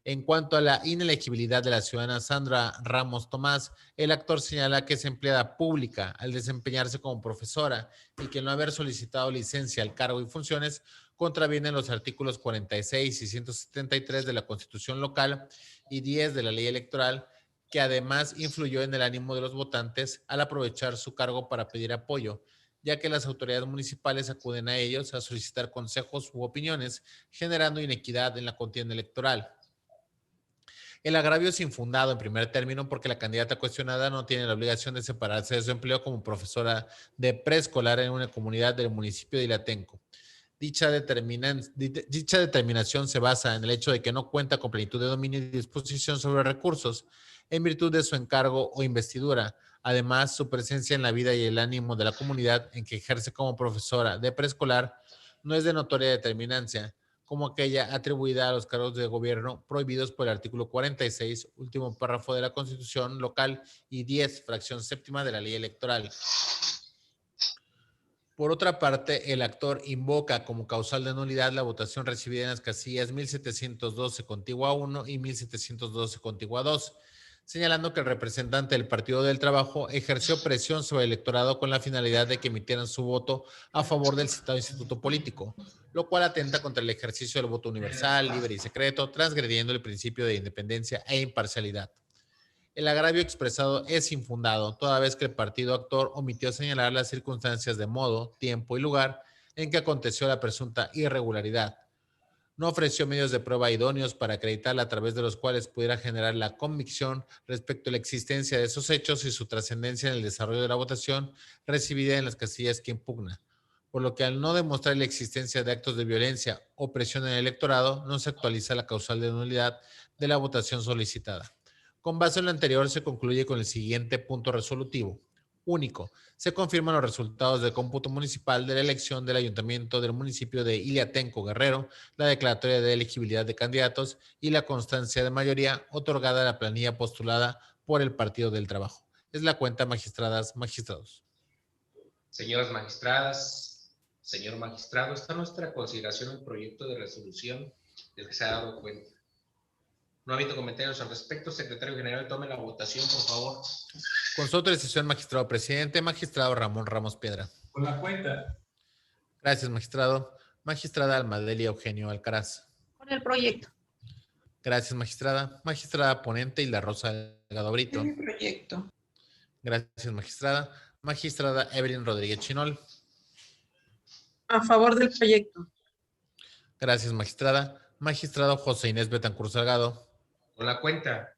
Speaker 2: En cuanto a la inelegibilidad de la ciudadana Sandra Ramos Tomás, el actor señala que es empleada pública al desempeñarse como profesora y que el no haber solicitado licencia al cargo y funciones contravienen los artículos 46 y 173 de la Constitución local y 10 de la Ley Electoral, que además influyó en el ánimo de los votantes al aprovechar su cargo para pedir apoyo, ya que las autoridades municipales acuden a ellos a solicitar consejos u opiniones, generando inequidad en la contienda electoral. El agravio es infundado en primer término porque la candidata cuestionada no tiene la obligación de separarse de su empleo como profesora de preescolar en una comunidad del municipio de Iliatenco. Dicha determinación se basa en el hecho de que no cuenta con plenitud de dominio y disposición sobre recursos en virtud de su encargo o investidura. Además, su presencia en la vida y el ánimo de la comunidad en que ejerce como profesora de preescolar no es de notoria determinancia, como aquella atribuida a los cargos de gobierno prohibidos por el artículo 46, último párrafo de la Constitución local y 10, fracción séptima de la Ley Electoral. Por otra parte, el actor invoca como causal de nulidad la votación recibida en las casillas 1712 contigua 1 y 1712 contigua 2, señalando que el representante del Partido del Trabajo ejerció presión sobre el electorado con la finalidad de que emitieran su voto a favor del citado instituto político, lo cual atenta contra el ejercicio del voto universal, libre y secreto, transgrediendo el principio de independencia e imparcialidad. El agravio expresado es infundado, toda vez que el partido actor omitió señalar las circunstancias de modo, tiempo y lugar en que aconteció la presunta irregularidad. No ofreció medios de prueba idóneos para acreditarla a través de los cuales pudiera generar la convicción respecto a la existencia de esos hechos y su trascendencia en el desarrollo de la votación recibida en las casillas que impugna. por lo que al no demostrar la existencia de actos de violencia o presión en el electorado, no se actualiza la causal de nulidad de la votación solicitada. Con base en lo anterior, se concluye con el siguiente punto resolutivo. Único, se confirman los resultados del cómputo municipal de la elección del ayuntamiento del municipio de Iliatenco, Guerrero, la declaratoria de elegibilidad de candidatos y la constancia de mayoría otorgada a la planilla postulada por el Partido del Trabajo. Es la cuenta, magistradas, magistrados.
Speaker 1: Señoras magistradas, señor magistrado, está a nuestra consideración el proyecto de resolución del que se ha dado cuenta. No habiendo comentarios al respecto, secretario general, tome la votación, por favor.
Speaker 2: Con su autorización, magistrado presidente, magistrado Ramón Ramos Piedra.
Speaker 3: Con la cuenta.
Speaker 2: Gracias, magistrado. Magistrada Almadelia Eugenio Alcaraz.
Speaker 4: Con el proyecto.
Speaker 2: Gracias, magistrada. Magistrada ponente Hilda Rosa Delgado Brito.
Speaker 4: Es mi proyecto.
Speaker 2: Gracias, magistrada. Magistrada Evelyn Rodríguez Chinol.
Speaker 5: A favor del proyecto.
Speaker 2: Gracias, magistrada. Magistrado José Inés Betancur Salgado.
Speaker 1: Con la cuenta.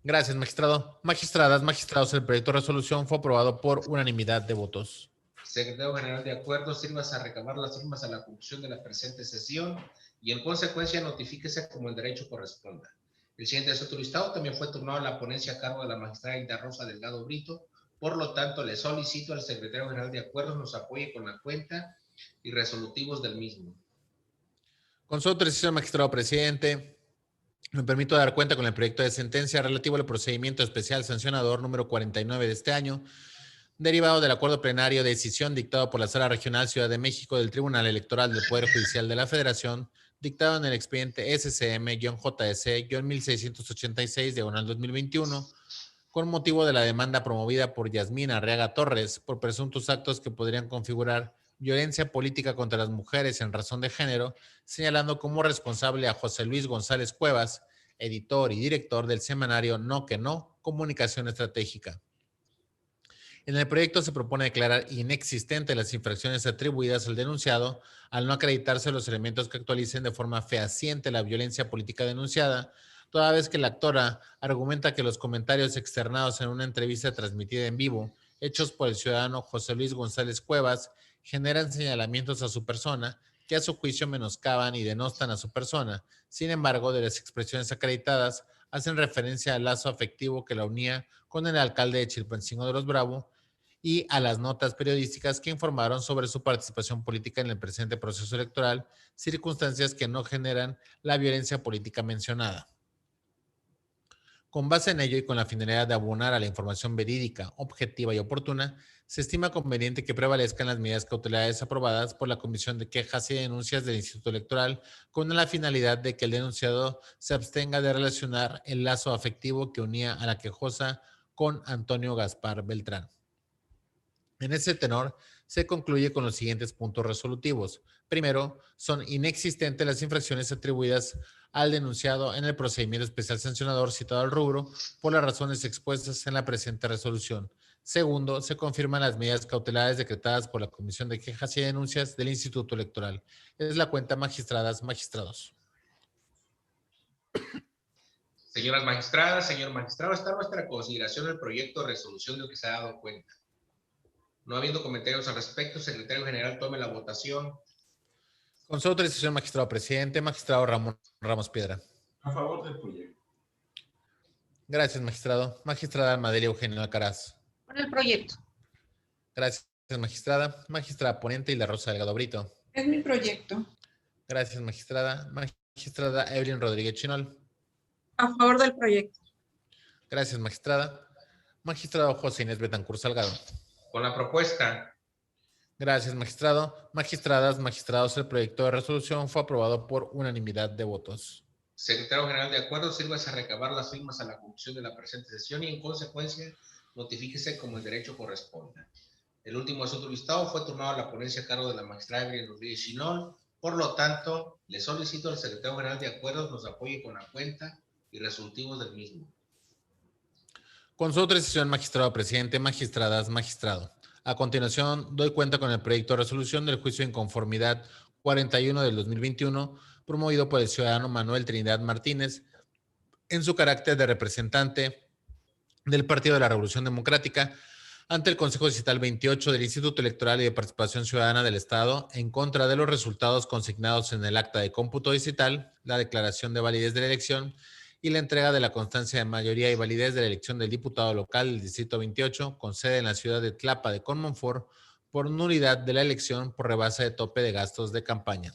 Speaker 2: Gracias, magistrado. Magistradas, magistrados, el proyecto de resolución fue aprobado por unanimidad de votos.
Speaker 1: Secretario general, de acuerdo, sírvase a recabar las firmas a la conclusión de la presente sesión y en consecuencia notifíquese como el derecho corresponda. El siguiente asunto listado también fue turnado a la ponencia a cargo de la magistrada Hilda Rosa Delgado Brito. Por lo tanto, le solicito al secretario general de acuerdos nos apoye con la cuenta y resolutivos del mismo.
Speaker 2: Con su autorización, magistrado presidente, me permito dar cuenta con el proyecto de sentencia relativo al procedimiento especial sancionador número 49 de este año, derivado del acuerdo plenario de decisión dictado por la Sala Regional Ciudad de México del Tribunal Electoral del Poder Judicial de la Federación, dictado en el expediente SCM-JS-1686/2021, con motivo de la demanda promovida por Yasmín Arriaga Torres por presuntos actos que podrían configurar violencia política contra las mujeres en razón de género, señalando como responsable a José Luis González Cuevas, editor y director del semanario No que No, Comunicación Estratégica. En el proyecto se propone declarar inexistentes las infracciones atribuidas al denunciado al no acreditarse los elementos que actualicen de forma fehaciente la violencia política denunciada, toda vez que la actora argumenta que los comentarios externados en una entrevista transmitida en vivo, hechos por el ciudadano José Luis González Cuevas, generan señalamientos a su persona que a su juicio menoscaban y denostan a su persona. Sin embargo, de las expresiones acreditadas hacen referencia al lazo afectivo que la unía con el alcalde de Chilpancingo de los Bravo y a las notas periodísticas que informaron sobre su participación política en el presente proceso electoral, circunstancias que no generan la violencia política mencionada. Con base en ello y con la finalidad de abonar a la información verídica, objetiva y oportuna, se estima conveniente que prevalezcan las medidas cautelares aprobadas por la Comisión de Quejas y Denuncias del Instituto Electoral con la finalidad de que el denunciado se abstenga de relacionar el lazo afectivo que unía a la quejosa con Antonio Gaspar Beltrán. En ese tenor, se concluye con los siguientes puntos resolutivos. Primero, son inexistentes las infracciones atribuidas al denunciado en el procedimiento especial sancionador citado al rubro por las razones expuestas en la presente resolución. Segundo, se confirman las medidas cautelares decretadas por la Comisión de Quejas y Denuncias del Instituto Electoral. Es la cuenta, magistradas, magistrados.
Speaker 1: Señoras magistradas, señor magistrado, está a nuestra consideración el proyecto de resolución del que se ha dado cuenta. No habiendo comentarios al respecto, secretario general, tome la votación.
Speaker 2: Con su autorización, magistrado presidente, magistrado Ramón Ramos Piedra.
Speaker 3: A favor del proyecto.
Speaker 2: Gracias, magistrado. Magistrada Almadelia Eugenio Alcaraz.
Speaker 4: Con el proyecto.
Speaker 2: Gracias, magistrada. Magistrada ponente Hilda Rosa Delgado Brito.
Speaker 4: Es mi proyecto.
Speaker 2: Gracias, magistrada. Magistrada Evelyn Rodríguez Chinol.
Speaker 5: A favor del proyecto.
Speaker 2: Gracias, magistrada. Magistrado José Inés Betancur Salgado.
Speaker 1: Con la propuesta.
Speaker 2: Gracias, magistrado. Magistradas, magistrados, el proyecto de resolución fue aprobado por unanimidad de votos.
Speaker 1: Secretario general, de acuerdo, sírvase a recabar las firmas a la conclusión de la presente sesión y en consecuencia notifíquese como el derecho corresponda. El último asunto listado fue turnado a la ponencia a cargo de la magistrada Evelyn Rodríguez Chinol. Por lo tanto, le solicito al secretario general de acuerdos nos apoye con la cuenta y resolutivos del mismo.
Speaker 2: Con su autorización, magistrado presidente, magistradas, magistrado. A continuación, doy cuenta con el proyecto de resolución del juicio de inconformidad 41 del 2021, promovido por el ciudadano Manuel Trinidad Martínez, en su carácter de representante del Partido de la Revolución Democrática, ante el Consejo Distrital 28 del Instituto Electoral y de Participación Ciudadana del Estado en contra de los resultados consignados en el acta de cómputo distrital, la declaración de validez de la elección y la entrega de la constancia de mayoría y validez de la elección del diputado local del Distrito 28 con sede en la ciudad de Tlapa de Comonfort por nulidad de la elección por rebase de tope de gastos de campaña.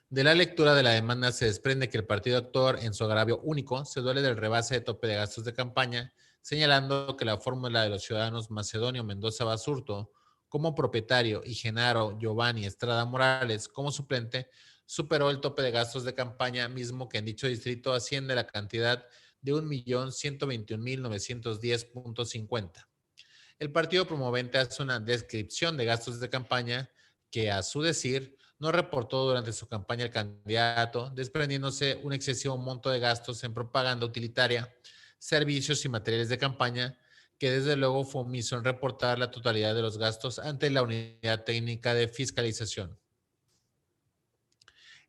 Speaker 2: De la lectura de la demanda se desprende que el partido actor en su agravio único se duele del rebase de tope de gastos de campaña, señalando que la fórmula de los ciudadanos Macedonio Mendoza Basurto como propietario y Genaro Giovanni Estrada Morales como suplente superó el tope de gastos de campaña mismo que en dicho distrito asciende a la cantidad de 1.121.910.50. El partido promovente hace una descripción de gastos de campaña que, a su decir, no reportó durante su campaña el candidato, desprendiéndose un excesivo monto de gastos en propaganda utilitaria, servicios y materiales de campaña, que desde luego fue omiso en reportar la totalidad de los gastos ante la Unidad Técnica de Fiscalización.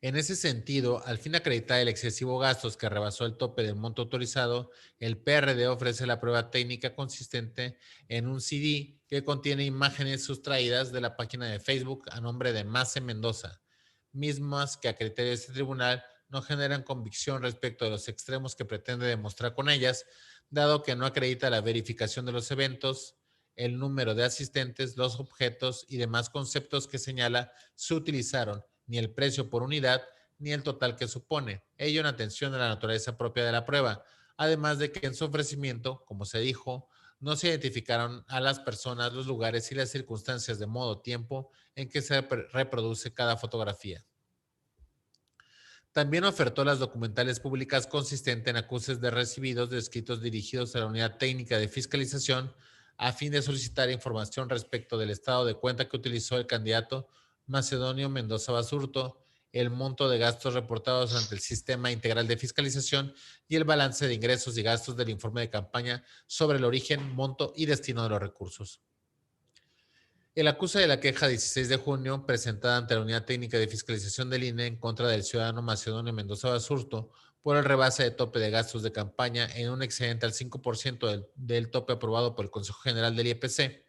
Speaker 2: En ese sentido, al fin de acreditar el excesivo gastos que rebasó el tope del monto autorizado, el PRD ofrece la prueba técnica consistente en un CD que contiene imágenes sustraídas de la página de Facebook a nombre de Mace Mendoza, mismas que a criterio de este tribunal no generan convicción respecto de los extremos que pretende demostrar con ellas, dado que no acredita la verificación de los eventos, el número de asistentes, los objetos y demás conceptos que señala se utilizaron, ni el precio por unidad, ni el total que supone, ello en atención a la naturaleza propia de la prueba, además de que en su ofrecimiento, como se dijo, no se identificaron a las personas, los lugares y las circunstancias de modo tiempo en que se reproduce cada fotografía. También ofertó las documentales públicas consistentes en acuses de recibidos de escritos dirigidos a la Unidad Técnica de Fiscalización a fin de solicitar información respecto del estado de cuenta que utilizó el candidato Macedonio Mendoza Basurto, el monto de gastos reportados ante el Sistema Integral de Fiscalización y el balance de ingresos y gastos del informe de campaña sobre el origen, monto y destino de los recursos. El acuse de la queja 16 de junio presentada ante la Unidad Técnica de Fiscalización del INE en contra del ciudadano Macedonio Mendoza Basurto por el rebase de tope de gastos de campaña en un excedente al 5% del tope aprobado por el Consejo General del IEPC.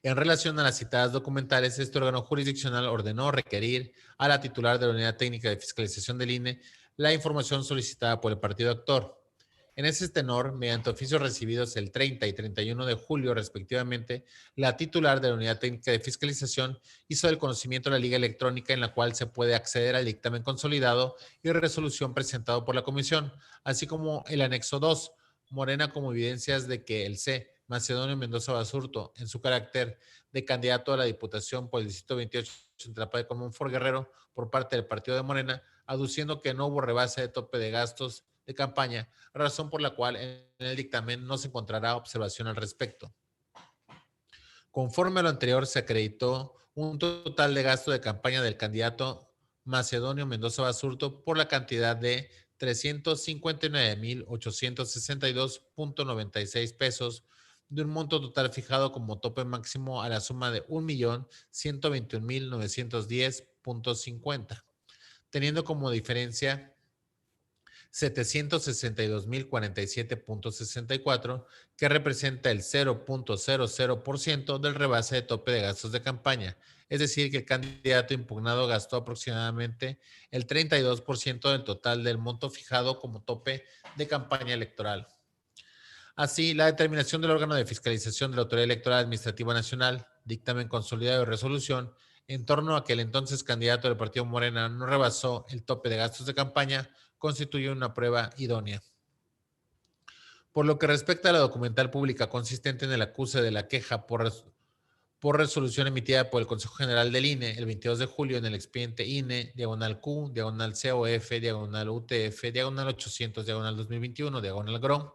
Speaker 2: En relación a las citadas documentales, este órgano jurisdiccional ordenó requerir a la titular de la Unidad Técnica de Fiscalización del INE la información solicitada por el partido actor. En ese tenor, mediante oficios recibidos el 30 y 31 de julio respectivamente, la titular de la Unidad Técnica de Fiscalización hizo el conocimiento de la liga electrónica en la cual se puede acceder al dictamen consolidado y resolución presentado por la comisión, así como el anexo 2, Morena como evidencias de que el C. Macedonio Mendoza Basurto, en su carácter de candidato a la Diputación por el Distrito 28 en Tlapa de Comonfort Guerrero por parte del partido de Morena, aduciendo que no hubo rebase de tope de gastos de campaña, razón por la cual en el dictamen no se encontrará observación al respecto. Conforme a lo anterior, se acreditó un total de gasto de campaña del candidato Macedonio Mendoza Basurto por la cantidad de 359,862.96 pesos, de un monto total fijado como tope máximo a la suma de 1.121.910.50, teniendo como diferencia 762.047.64, que representa el 0.00% del rebase de tope de gastos de campaña. Es decir, que el candidato impugnado gastó aproximadamente el 32% del total del monto fijado como tope de campaña electoral. Así, la determinación del órgano de fiscalización de la Autoridad Electoral Administrativa Nacional, dictamen consolidado de resolución, en torno a que el entonces candidato del Partido Morena no rebasó el tope de gastos de campaña, constituye una prueba idónea. Por lo que respecta a la documental pública consistente en el acuse de la queja por resolución emitida por el Consejo General del INE el 22 de julio en el expediente INE, /Q, /COF, /UTF, /800, /2021, /GROM,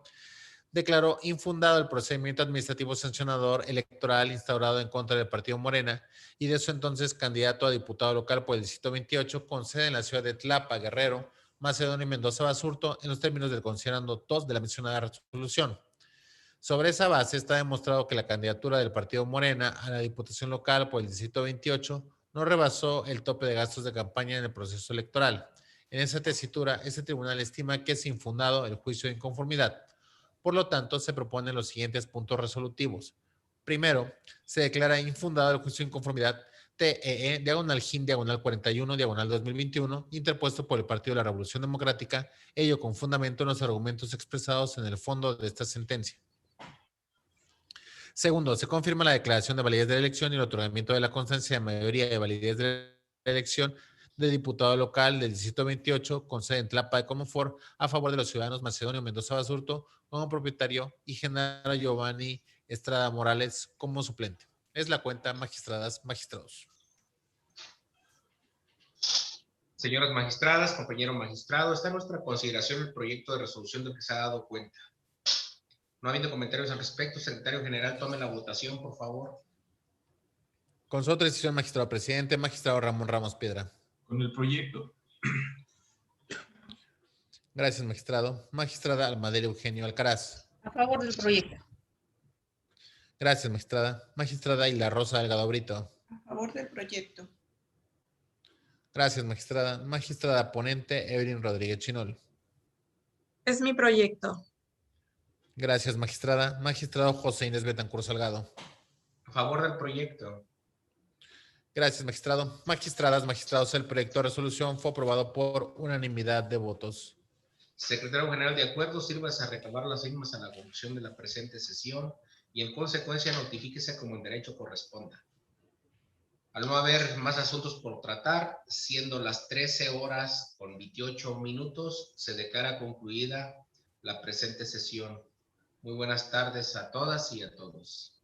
Speaker 2: declaró infundado el procedimiento administrativo sancionador electoral instaurado en contra del Partido Morena y de su entonces candidato a diputado local por el Distrito 28 con sede en la ciudad de Tlapa, Guerrero, Macedonio Mendoza Basurto, en los términos del considerando 2 de la mencionada resolución. Sobre esa base está demostrado que la candidatura del Partido Morena a la diputación local por el Distrito 28 no rebasó el tope de gastos de campaña en el proceso electoral. En esa tesitura, este tribunal estima que es infundado el juicio de inconformidad. Por lo tanto, se proponen los siguientes puntos resolutivos. Primero, se declara infundado el juicio de inconformidad TEE, diagonal GIN, diagonal 41, diagonal 2021, interpuesto por el Partido de la Revolución Democrática, ello con fundamento en los argumentos expresados en el fondo de esta sentencia. Segundo, se confirma la declaración de validez de la elección y el otorgamiento de la constancia de mayoría de validez de la elección de diputado local del distrito 28 con sede en Tlapa de Comonfort a favor de los ciudadanos Macedonio Mendoza Basurto como propietario y Genaro Giovanni Estrada Morales como suplente. Es la cuenta, magistradas, magistrados.
Speaker 1: Señoras magistradas, compañero magistrado, está en nuestra consideración el proyecto de resolución del que se ha dado cuenta. No habiendo comentarios al respecto, secretario general, tome la votación, por favor.
Speaker 2: Con su decisión, magistrado presidente, magistrado Ramón Ramos Piedra.
Speaker 3: Con el proyecto.
Speaker 2: Gracias, magistrado. Magistrada Almadelia Eugenio Alcaraz.
Speaker 4: A favor del proyecto.
Speaker 2: Gracias, magistrada. Magistrada Hilda Rosa Delgado Brito.
Speaker 4: A favor del proyecto.
Speaker 2: Gracias, magistrada. Magistrada ponente Evelyn Rodríguez Chinol.
Speaker 5: Es mi proyecto.
Speaker 2: Gracias, magistrada. Magistrado José Inés Betancur Salgado.
Speaker 1: A favor del proyecto.
Speaker 2: Gracias, magistrado. Magistradas, magistrados, el proyecto de resolución fue aprobado por unanimidad de votos.
Speaker 1: Secretario general, de acuerdo, sírvase a recabar las firmas a la conclusión de la presente sesión y en consecuencia notifíquese como en derecho corresponda. Al no haber más asuntos por tratar, siendo las 13 horas con 28 minutos, se declara concluida la presente sesión. Muy buenas tardes a todas y a todos.